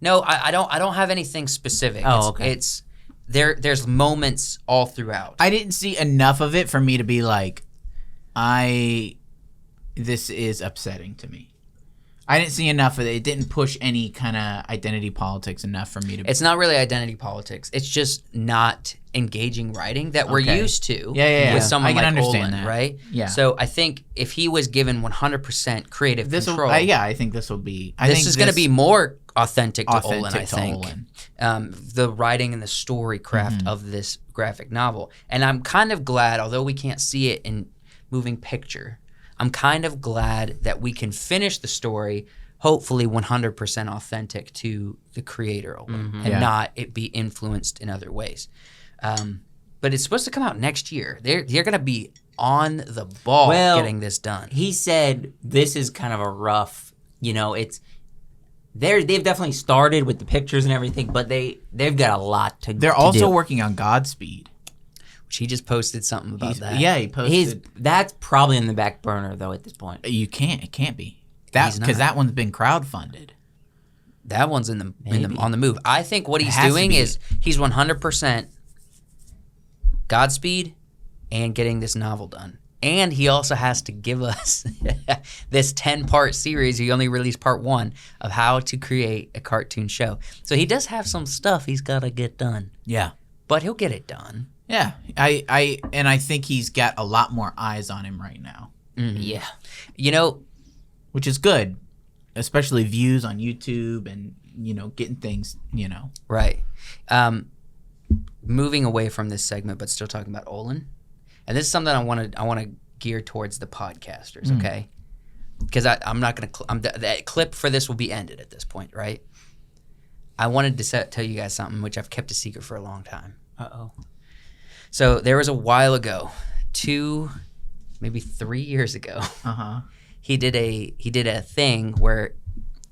No, I don't have anything specific. Oh, okay. It's there's moments all throughout. I didn't see enough of it for me to be like, this is upsetting to me. I didn't see enough of it. It didn't push any kind of identity politics enough for me to. It's not really identity politics. It's just not engaging writing that we're Okay. used to. Yeah. With someone I can like understand Olan, that. right? Yeah. So I think if he was given 100% creative this will. control, I think this will be. this is going to be more authentic to Olan. I authentic to think Olan. the writing and the story craft Mm-hmm. of this graphic novel, and I'm kind of glad, although we can't see it in moving picture, I'm kind of glad that we can finish the story. Hopefully 100% authentic to the creator Olan, and Yeah. not it be influenced in other ways. But it's supposed to come out next year. They're going to be on the ball Well, getting this done. He said this is kind of a rough. It's they've definitely started with the pictures and everything, but they've got a lot to. They're to also do. working on Godspeed. Which he just posted something about that. Yeah, he posted. That's probably in the back burner though at this point. It can't be. That's He's not. because that one's been crowdfunded. That one's on the move. I think what he's has to doing be. is he's 100% Godspeed and getting this novel done. And he also has to give us this 10-part series. He only released part 1 of how to create a cartoon show. So he does have some stuff he's got to get done. Yeah. But he'll get it done. Yeah. I think he's got a lot more eyes on him right now, Yeah. You know, which is good, especially views on YouTube and, getting things, right. Moving away from this segment, but still talking about Olan. And this is something I want to gear towards the podcasters, okay? Because I'm not going to that clip for this will be ended at this point, right? I wanted to tell you guys something which I've kept a secret for a long time. Uh-oh. So there was a while ago, 2, maybe 3 years ago, he did a thing where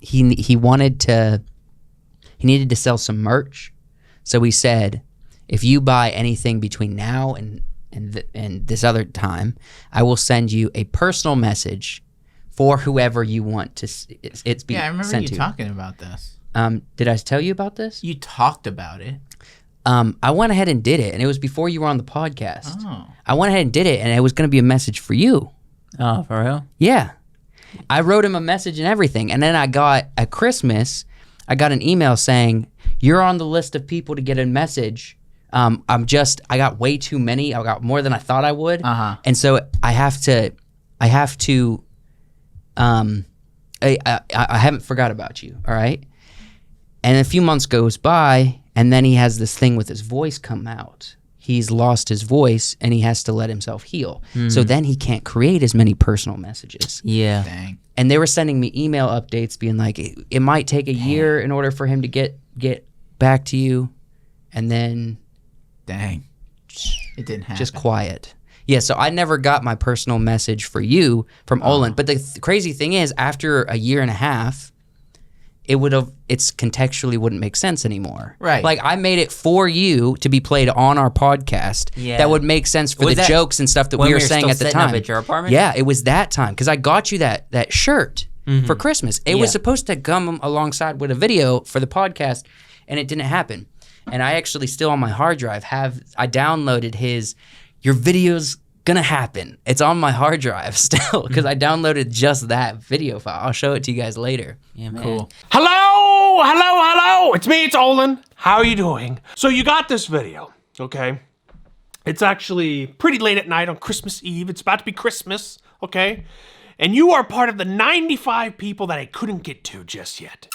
he needed to sell some merch. So he said, if you buy anything between now and this other time, I will send you a personal message for whoever you want to it's be Yeah, I remember sent you to. talking about this. Did I tell you about this? You talked about it. I went ahead and did it, and it was before you were on the podcast. Oh. I went ahead and did it, and it was going to be a message for you. Oh, for real? Yeah. I wrote him a message and everything, and then at Christmas, I got an email saying, you're on the list of people to get a message. I got way too many. I got more than I thought I would. And so I haven't forgot about you. All right. And a few months goes by, and then he has this thing with his voice come out. He's lost his voice, and he has to let himself heal. So then he can't create as many personal messages. Yeah. Dang. And they were sending me email updates being like, it might take a year in order for him to get back to you. And then Dang. It didn't happen. just quiet. Yeah, so I never got my personal message for you from Olan. But the crazy thing is, after a year and a half, it's contextually wouldn't make sense anymore. Right. Like, I made it for you to be played on our podcast. Yeah. That would make sense for Was the that jokes and stuff that when we were we were saying still at the setting up time. at your apartment? Yeah, it was that time because I got you that shirt for Christmas. It was Yeah. supposed to come alongside with a video for the podcast, and it didn't happen. And I actually still on my hard drive I downloaded your video's gonna happen. It's on my hard drive still because I downloaded just that video file. I'll show it to you guys later. Yeah, man. Cool. Hello. It's me, it's Olan. How are you doing? So you got this video, okay? It's actually pretty late at night on Christmas Eve. It's about to be Christmas, okay? And you are part of the 95 people that I couldn't get to just yet.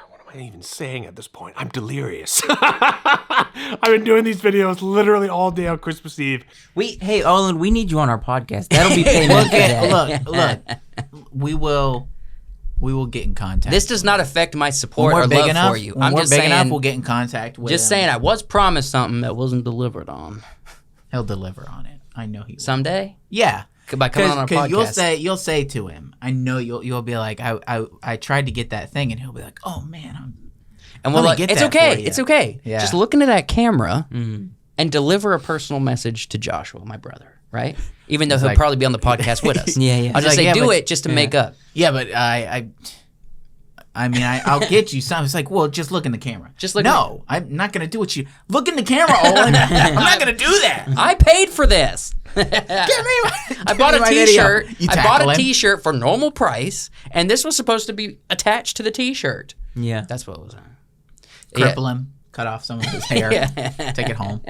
What am I even saying at this point? I'm delirious. I've been doing these videos literally all day on Christmas Eve. Hey, Olan, we need you on our podcast. That'll be payment for that. Look. We will get in contact. This does not affect my support when or we're big love enough, for you. When I'm we're just big saying. enough, we'll get in contact with Just him. saying, I was promised something that wasn't delivered on. He'll deliver on it. I know he will. Someday, Yeah. by coming on our podcast. You'll say to him, I know you'll be like, I tried to get that thing, and he'll be like, oh man, And we're Let me like, get it's that okay. for you. It's okay. Yeah. Just look into that camera and deliver a personal message to Joshua, my brother, right? Even though he'll like- probably be on the podcast with us. Yeah. I'll just like, say, yeah, do but- it just to make up. yeah, but I'll get you something. It's like, well, just look in the camera. Just look No, I'm not gonna do what you look in the camera, Olan. I'm not gonna do that. I paid for this. I bought a T-shirt. I bought a T-shirt for normal price, and this was supposed to be attached to the T-shirt. Yeah. That's what it was. Cripple him, cut off some of his hair, take it home.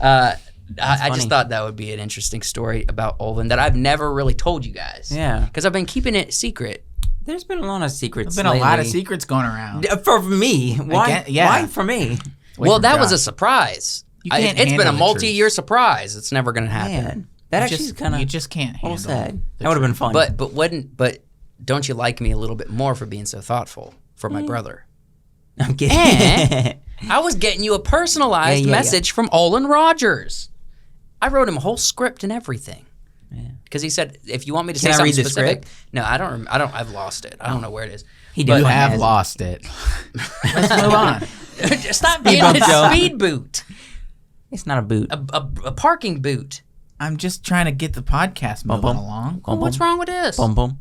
I just funny. thought that would be an interesting story about Olan that I've never really told you guys. Yeah. Because I've been keeping it secret. There's been a lot of secrets. There's been a lot of lately. secrets going around. For me. Why? yeah. Why for me? Well, from that was Josh. a surprise. You can't It's been a handle the multi-year surprise. It's never going to happen. Man, that actually is kind of you just can't handle. sad. the That would have been truth. fun. But don't you like me a little bit more for being so thoughtful for my brother? I'm kidding. And I was getting you a personalized Yeah. message from Olan Rogers. I wrote him a whole script and everything. Yeah. Because he said, if you want me to Can say I something read the specific. No, I don't. I've lost it. I don't know where it is. He You definitely have has. lost it. Let's move on. Stop being bump, a Joe. speed boot. It's not a boot. A parking boot. I'm just trying to get the podcast moving bum. along. Well, what's wrong with this? Bum bum.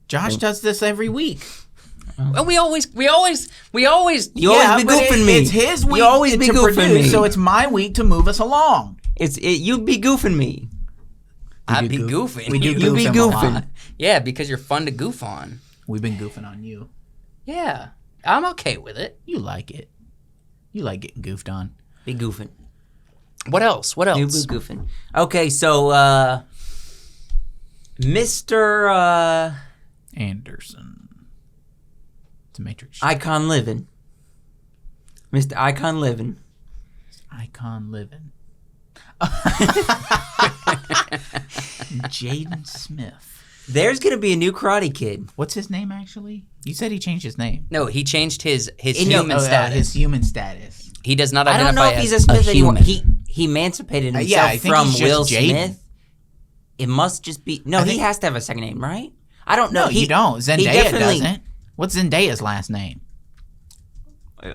Josh does this every week. Well, we always. You always be but goofing me. It's his week You always to be goofing produce, me. so it's my week to move us along. You be goofing me. I'd be goofing. We do You be goof him a goofing. lot. Yeah, because you're fun to goof on. We've been goofing on you. Yeah, I'm okay with it. You like it. You like getting goofed on. Be goofing. What else? What You else? be goofing. Okay, so Mr. Anderson. It's a Matrix. Icon Living. Mr. Icon Living. Icon living. Jaden Smith. There's gonna be a new Karate Kid. What's his name actually? You said he changed his name. No, he changed his know- human status. His human status. He does not I identify don't know if as he's a Smith anymore. human. He emancipated himself yeah, I think from he's just Will Jaden. Smith. It must just be no. I He think- has to have a second name, right? I don't know. No, you don't. Zendaya definitely- doesn't. What's Zendaya's last name?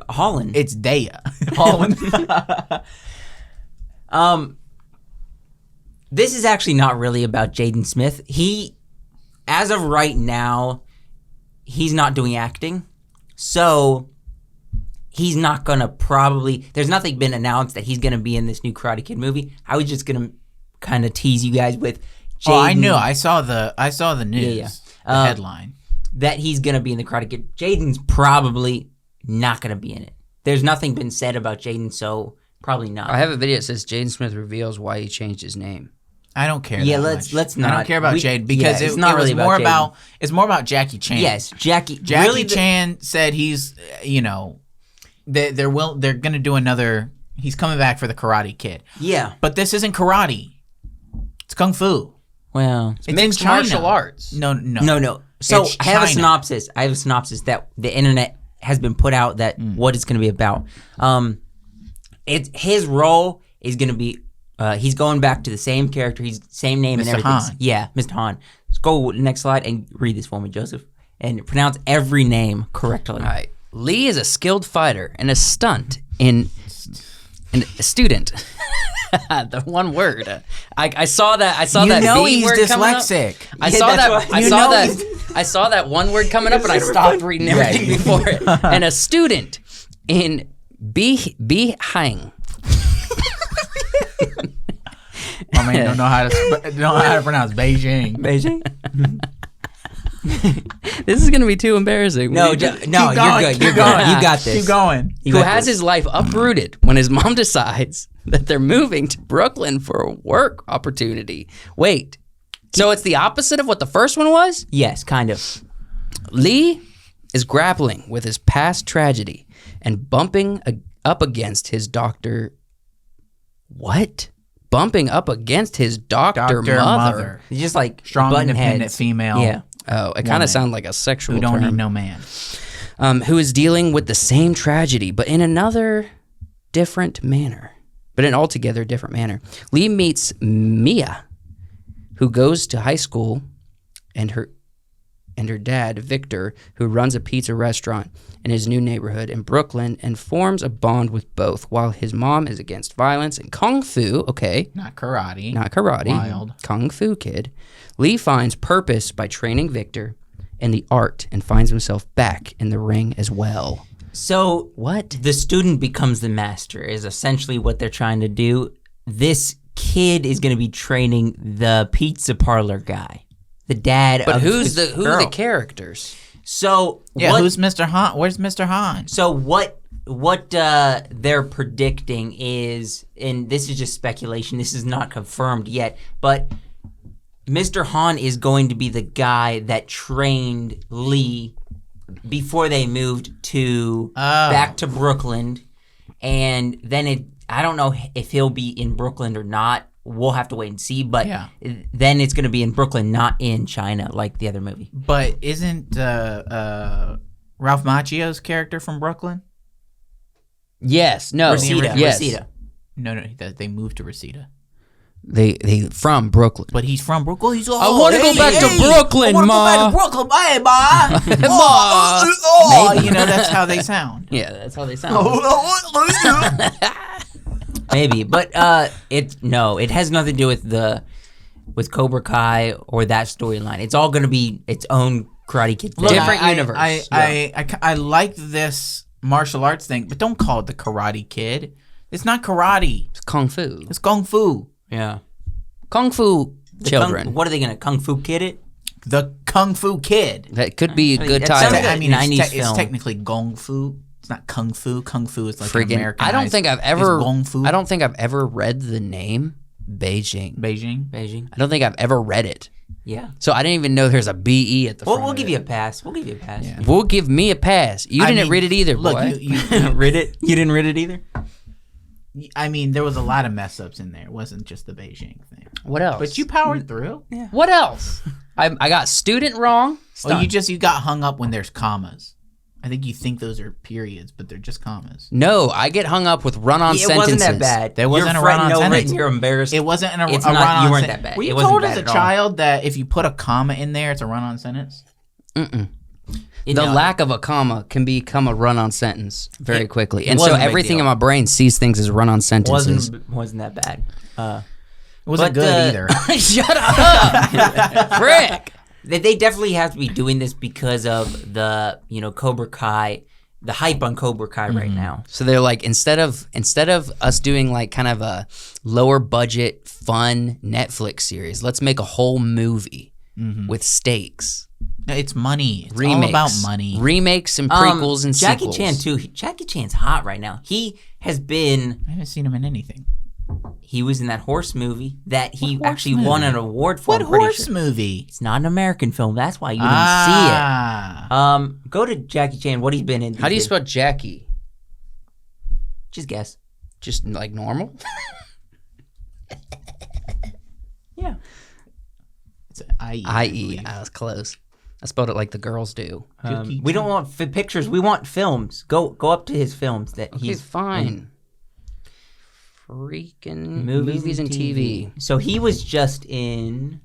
Holland. It's Daya. Holland. This is actually not really about Jaden Smith. He, as of right now, he's not doing acting. So, he's not gonna probably, there's nothing been announced that he's gonna be in this new Karate Kid movie. I was just gonna kind of tease you guys with Jaden. Oh, I knew. I saw the news. Yeah. The headline. That he's gonna be in the Karate Kid. Jaden's probably not gonna be in it. There's nothing been said about Jaden, so probably not. I have a video that says Jaden Smith reveals why he changed his name. I don't care. Yeah, that let's- much. let's I not. don't care about We- Jade because yeah, it's it, not it was really about more Jaden. about. It's more about Jackie Chan. Yes, Jackie Jackie really Chan said he's. They're gonna do another. He's coming back for the Karate Kid, Yeah. but this isn't karate. It's kung fu. Well, It's in Mixed China. martial arts. No. So It's I have a China. synopsis. That the internet has been put out that what it's going to be about. It's his role is going to be. He's going back to the same character. He's same name and Mr. everything. Han. Yeah, Mr. Han. Let's go next slide and read this for me, Joseph, and pronounce every name correctly. All right. Lee is a skilled fighter and a student. The one word. I saw that. I saw You that. know B he's word coming up. dyslexic. I Yeah, saw that's that. why- I You saw know that. he's- I saw that one word coming up, and I stopped reading everything before it. And a student in Hang. I mean, don't know how to pronounce Beijing. Beijing? This is gonna be too embarrassing. No, We need to- you're good. You're good. You got this. Keep going. You who got has this. his life uprooted when his mom decides that they're moving to Brooklyn for a work opportunity. Wait. So it's the opposite of what the first one was? Yes, kind of. Lee is grappling with his past tragedy and bumping up against his doctor. What? Bumping up against his doctor mother. It's just like Strong, button independent heads. female. Yeah. Oh, it kind Woman of sounds like a sexual Who don't term. need no man. Who is dealing with the same tragedy, but in another different manner. But in altogether different manner. Lee meets Mia, who goes to high school, and her dad, Victor, who runs a pizza restaurant in his new neighborhood in Brooklyn, and forms a bond with both, while his mom is against violence and kung fu. Okay, Not karate. not karate. Wild. Kung fu kid. Lee finds purpose by training Victor in the art and finds himself back in the ring as well. So What? the student becomes the master is essentially what they're trying to do. This kid is going to be training the pizza parlor guy, the dad. But of who's this the girl. characters? So Yeah, what, who's Mr. Han? Where's Mr. Han? So what they're predicting is, and this is just speculation, this is not confirmed yet, but Mr. Han is going to be the guy that trained Lee before they moved to back to Brooklyn, and then I don't know if he'll be in Brooklyn or not. We'll have to wait and see, but Yeah. then it's going to be in Brooklyn, not in China like the other movie. But isn't Ralph Macchio's character from Brooklyn? Yes. No. Reseda. Yes. Reseda. No, they moved to Reseda. They from Brooklyn. But he's from Brooklyn. He's I want to go back to Brooklyn, I want to go Ma. back to Brooklyn, bye, Ma. Ma. You know, that's how they sound. Yeah, that's how they sound. Maybe, but it has nothing to do with Cobra Kai or that storyline. It's all going to be its own Karate Kid thing. Different universe. I like this martial arts thing, but don't call it the Karate Kid. It's not karate. It's Kung Fu. It's Kung Fu. Yeah. Kung Fu children. What are they going to Kung Fu Kid it? The Kung Fu Kid. That could be a good that title. sounds like I mean, 90s it's film. technically Gong Fu. It's not Kung Fu. Kung Fu is like Friggin' American. I don't think I've ever. Gong Fu. I don't think I've ever read the name Beijing. Beijing. I don't think I've ever read it. Yeah. So I didn't even know there's a BE at the front. We'll of give it. you a pass. We'll give you a pass. Yeah. We'll give me a pass. You didn't read it either, look, boy. you Read it? You didn't read it either? I mean, there was a lot of mess ups in there. It wasn't just the Beijing thing. What else? But you powered through. Yeah. What else? I got student wrong. Well, you got hung up when there's commas. I think you think those are periods, but they're just commas. No, I get hung up with run-on It sentences. wasn't that bad. There wasn't You're a run-on fretting over it sentence. and You're embarrassed. It wasn't a It's run not- on you weren't sentence. that bad. Were It you wasn't told bad as a at all. child that if you put a comma in there, it's a run on sentence? The No. lack of a comma can become a run-on sentence very quickly. And so wasn't a big everything deal. in my brain sees things as run-on sentences. wasn't that bad. It wasn't But, good either. Shut up! Frick! They definitely have to be doing this because of the Cobra Kai, the hype on Cobra Kai right now. So they're like, instead of us doing like kind of a lower budget, fun Netflix series, let's make a whole movie with stakes. It's money. It's Remakes. all about money. Remakes and prequels and Jackie sequels. Chan too. Jackie Chan's hot right now. He has been. I haven't seen him in anything. He was in that horse movie that he What horse actually movie? won an award for. What I'm pretty horse sure. movie? It's not an American film. That's why you didn't Ah. see it. Go to Jackie Chan. What he's been in? How do you spell Jackie? Just guess. Just like normal? Yeah. It's IE. I.E. I was close. I spelled it like the girls do. We don't want pictures. We want films. Go up to his films that Okay, he's fine. Freaking movies and TV. So he was just in.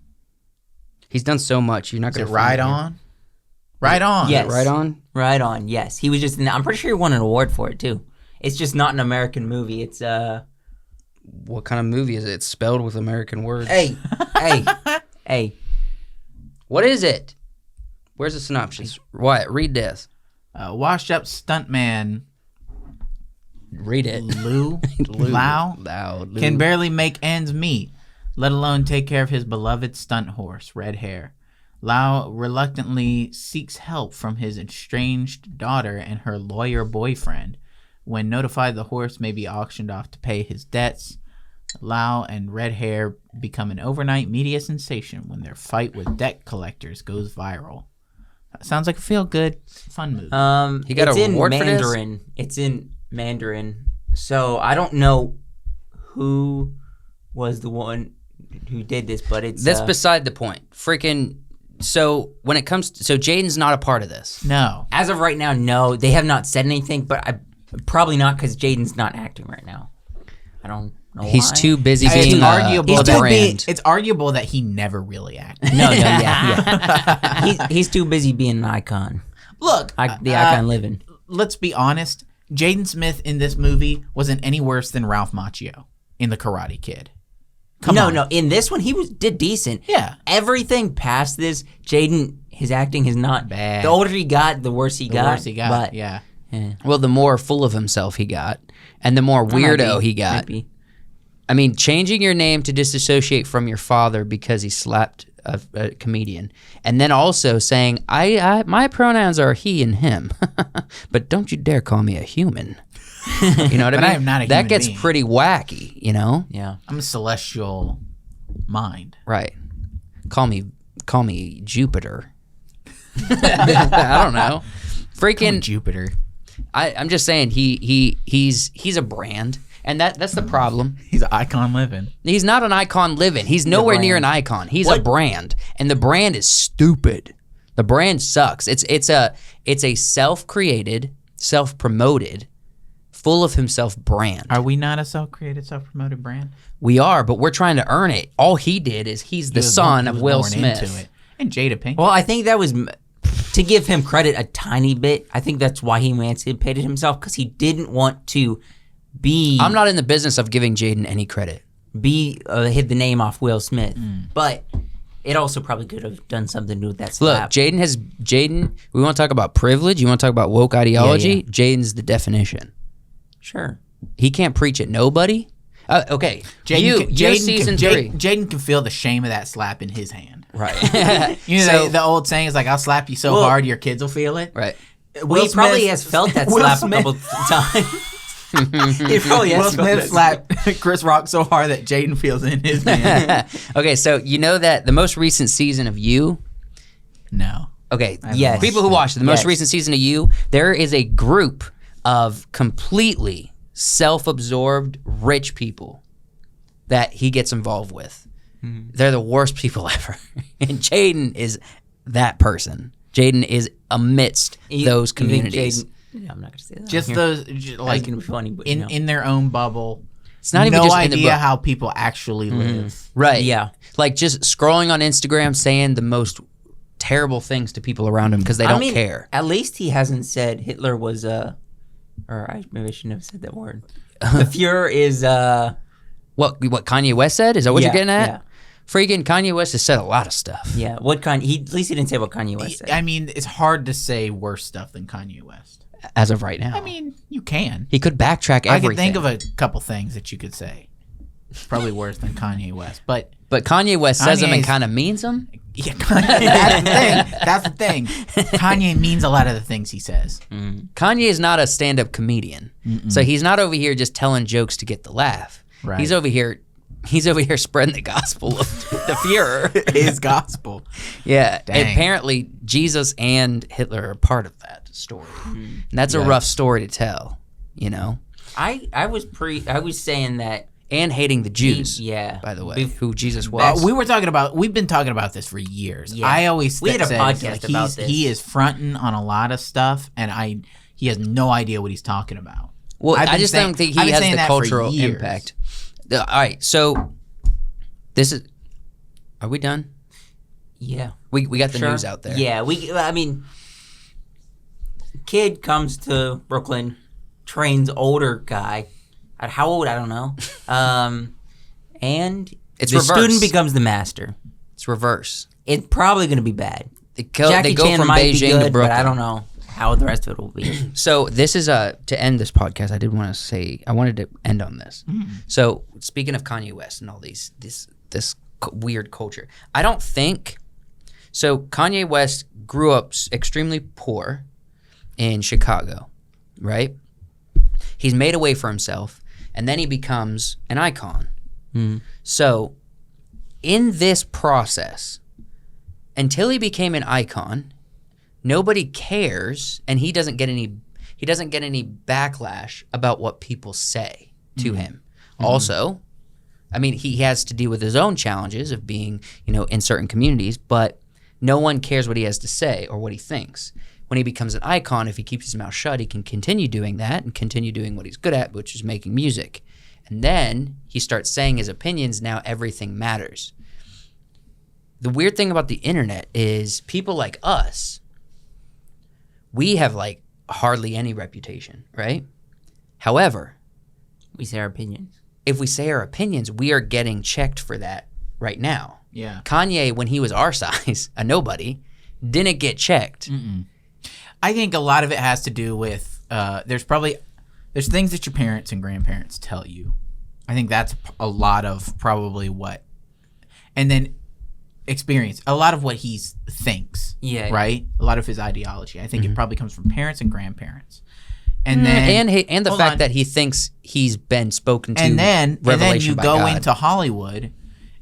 He's done so much. You're not Is going it to Ride On? Ride On. Yes. Right on? Right on. Yes, he was just in. I'm pretty sure he won an award for it too. It's just not an American movie. It's What kind of movie is it? It's spelled with American words. hey. Hey. What is it? Where's the synopsis? What? Read this. Washed up stuntman Read it. Lau can barely make ends meet, let alone take care of his beloved stunt horse, Red Hair. Lau reluctantly seeks help from his estranged daughter and her lawyer boyfriend. When notified the horse may be auctioned off to pay his debts, Lau and Red Hair become an overnight media sensation when their fight with debt collectors goes viral. Sounds like a feel-good, fun movie. He got it's an in award for this? Mandarin. It's in Mandarin. So I don't know who was the one who did this, but it's That's beside the point. Freaking. So when it comes to, so Jaden's not a part of this. No. as of right now. No, they have not said anything, but probably not because Jaden's not acting right now. I don't know. He's why. too busy It's being arguable a that brand. it's arguable that he never really acted. No, yeah. He's too busy being an icon. Look, The icon living. let's be honest. Jaden Smith in this movie wasn't any worse than Ralph Macchio in The Karate Kid. Come on. No. In this one, he did decent. Yeah. Everything past this, Jaden, his acting is not Bad. The older he got, the worse he The got. worse he got. But, yeah. Well, the more full of himself he got, and the more weirdo he got. Might be. I mean, changing your name to disassociate from your father because he slapped a comedian, and then also saying, "I my pronouns are he and him, but don't you dare call me a human." You know what I But mean? I am not a that human gets being. pretty wacky, you know? Yeah. I'm a celestial mind. Right. Call me Jupiter. I don't know. Freaking Jupiter. I'm just saying he's a brand, and that's the problem. He's an icon living. He's not an icon living. He's nowhere near an icon. He's a brand, and the brand is stupid. The brand sucks. It's a self-created, self-promoted, full of himself brand. Are we not a self-created, self-promoted brand? We are, but we're trying to earn it. All he did is he's the son of Will Smith. Into it. And Jada Pinkett. Well, I think that was to give him credit a tiny bit. I think that's why he emancipated himself, because he didn't want to be. I'm not in the business of giving Jaden any credit. Hit the name off Will Smith, but it also probably could have done something to do with that slap. Look, Jaden. We want to talk about privilege. You want to talk about woke ideology? Yeah. Jaden's the definition. Sure. He can't preach at nobody. Okay, season 3. Jaden can feel the shame of that slap in his hand. Right. You know, the old saying is like, "I'll slap you so hard your kids will feel it." Right. Well, he probably has felt that slap a couple times. He probably has Will Smith slapped Chris Rock so hard that Jaden feels it in his hand. Okay, so you know that the most recent season of You. No. Okay, Yes. people who watched the most Yes. recent season of You, there is a group of completely self-absorbed rich people that he gets involved with. They're the worst people ever. And Jaden is that person. Jaden is amidst those communities. Yeah, I'm not gonna say that. Just those, like, gonna be funny, but in their own bubble. It's not even no just in the idea book. how people actually live. Right. Yeah. Like just scrolling on Instagram saying the most terrible things to people around him because they don't care. At least he hasn't said Hitler was maybe I shouldn't have said that word. The Fuhrer is What Kanye West said? Is that what you're getting at? Yeah. Freaking Kanye West has said a lot of stuff. Yeah. What kind? At least he didn't say what Kanye West said. I mean, it's hard to say worse stuff than Kanye West. As of right now. I mean, you can. He could backtrack everything. I can think of a couple things that you could say. Probably worse than Kanye West, but Kanye West says them and Kanye's- kind of means them. yeah, Kanye, that's the thing. Kanye means a lot of the things he says. Kanye is not a stand-up comedian, so he's not over here just telling jokes to get the laugh. Right. He's over here spreading the gospel of the Fuhrer. His gospel. Yeah, Dang. apparently Jesus and Hitler are part of that story, and that's a rough story to tell. You know, I was saying that. and hating the Jews. Yeah. by the way, who Jesus was. We've been talking about this for years. Yeah. I always We had a said, podcast about this. He is fronting on a lot of stuff, and he has no idea what he's talking about. Well, I've I been just saying- don't think I've he been has saying the that for cultural years. impact. All right, so this is. Are we done? Yeah. We got the Sure. news out there. Yeah. I mean, kid comes to Brooklyn, trains older guy. At how old? I don't know. And It's the reverse. student becomes the master. It's reverse. It's probably going to be bad. They go Jackie Chan from might be Beijing good, to Brooklyn. but I don't know how the rest of it will be. So this is to end this podcast. I did want to say I wanted to end on this. So speaking of Kanye West and all this weird culture, I don't think so. Kanye West grew up extremely poor in Chicago, right? He's made a way for himself, and then he becomes an icon. So in this process, until he became an icon, nobody cares, and he doesn't get any backlash about what people say to him. Also, I mean, he has to deal with his own challenges of being, in certain communities, but no one cares what he has to say or what he thinks. When he becomes an icon, if he keeps his mouth shut, he can continue doing that and continue doing what he's good at, which is making music. And then he starts saying his opinions. Now everything matters. The weird thing about the internet is people like us, we have like hardly any reputation, right? However, We say our opinions. if we say our opinions, we are getting checked for that right now. Yeah. Kanye, when he was our size, a nobody, didn't get checked. I think a lot of it has to do with there's things that your parents and grandparents tell you. I think that's a lot of probably what, and then experience a lot of what he thinks. Yeah. Right. A lot of his ideology. I think it probably comes from parents and grandparents, and then And the hold fact on. that he thinks he's been spoken to, and then revelation you by go God. into Hollywood,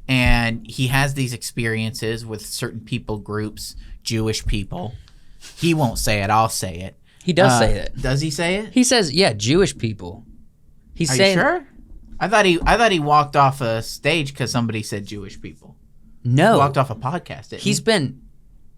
and he has these experiences with certain people groups, Jewish people. He won't say it. I'll say it. He does say it. Does he say it? He says, "Yeah, Jewish people." He's Are saying, you sure? I thought he walked off a stage because somebody said Jewish people. He "No." walked off a podcast. Didn't He's he? been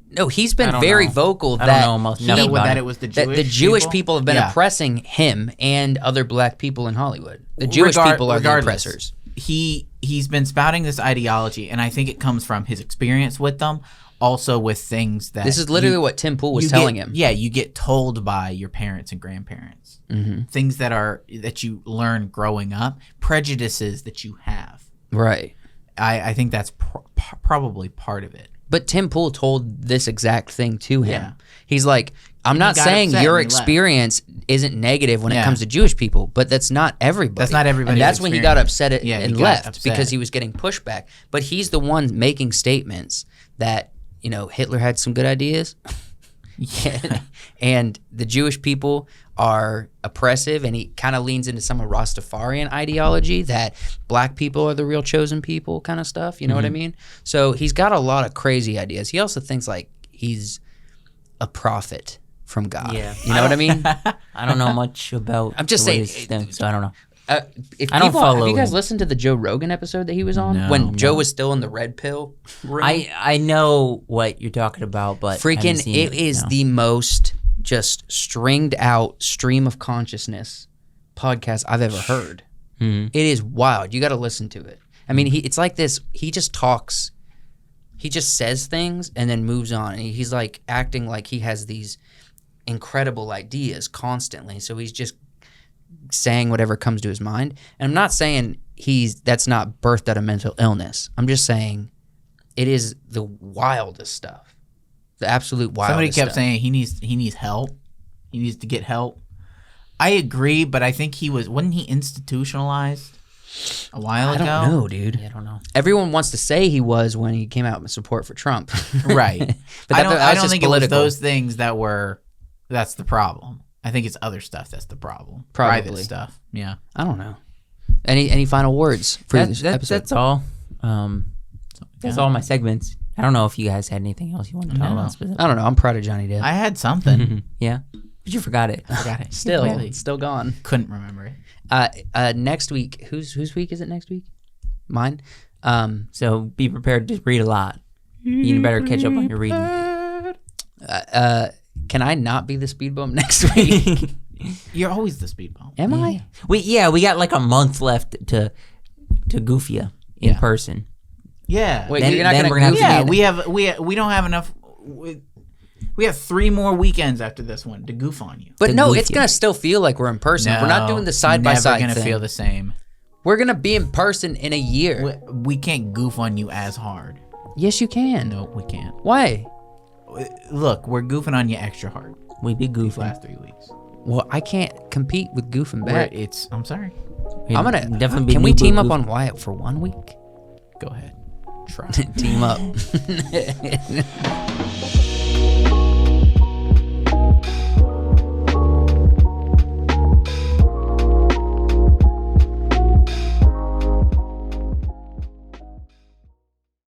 No, he's been I don't very know. vocal I that don't know almost he- nothing about that it. it was the that Jewish the Jewish people have been Yeah. oppressing him and other black people in Hollywood. The Jewish people are the Regardless, oppressors. He's been spouting this ideology, and I think it comes from his experience with them, also with things that This is literally what Tim Pool was telling him. Yeah, you get told by your parents and grandparents things that you learn growing up, prejudices that you have. Right. I think that's probably part of it. But Tim Pool told this exact thing to him. Yeah. He's like, I'm not got saying upset your and he left. experience isn't negative when it Yeah. comes to Jewish people, but that's not everybody. That's not everybody's And that's when he got upset Yeah, he and got left upset. because he was getting pushback. But he's the one making statements that, you know, Hitler had some good ideas. And the Jewish people are oppressive, and he kind of leans into some of Rastafarian ideology that black people are the real chosen people kind of stuff. You know what I mean? So he's got a lot of crazy ideas. He also thinks like he's a prophet from God. Yeah. You know what I mean? I don't know much about. I'm just the way saying, this thing, so I don't know. If I don't people, follow have you guys him. listened to the Joe Rogan episode that he was on when Joe was still in the red pill room? I know what you're talking about, but I haven't Freaking, seen it is no. the most just stringed out stream of consciousness podcast I've ever heard. Mhm. It is wild. You got to listen to it. I mean, it's like this. He just talks. He just says things and then moves on. And he's like acting like he has these incredible ideas constantly. So he's just saying whatever comes to his mind. And I'm not saying that's not birthed out of mental illness. I'm just saying it is the wildest stuff. The absolute wildest Somebody kept stuff. saying he needs help. He needs to get help. I agree, but I think wasn't he institutionalized a while I ago? don't know, dude. I don't know. Everyone wants to say he was when he came out in support for Trump. Right. But I that don't was just think political. it was those things that's the problem. I think it's other stuff that's the problem. Probably. Private stuff. Yeah. I don't know. Any final words for this episode? That's all. That's all my segments. I don't know if you guys had anything else you want to talk about specifically. I don't know. I'm proud of Johnny Depp. I had something. Yeah, but you forgot it. Forgot it. Still, Really it's still gone. couldn't remember it. Next week, whose week is it next week? Mine. So be prepared to read a lot. You better catch up on your reading. Can I not be the speed bump next week? You're always the speed bump. Am I? We got like a month left to goof you in Yeah. person. Yeah. Wait, Then- you're not then gonna we're gonna goof have Yeah, me? we don't have enough. We have 3 more weekends after this one to goof on you. But to no, goof it's you. gonna still feel like we're in person. We're not doing the side by side Never gonna thing. feel the same. We're gonna be in person in a year. We can't goof on you as hard. Yes, you can. No, we can't. Why? Look, we're goofing on you extra hard We be these goofing. last 3 weeks. Well, I can't compete with goofing Where back. I'm sorry. I'm gonna definitely be Can we new team up goof. on Wyatt for 1 week? Go ahead. Try. Team up.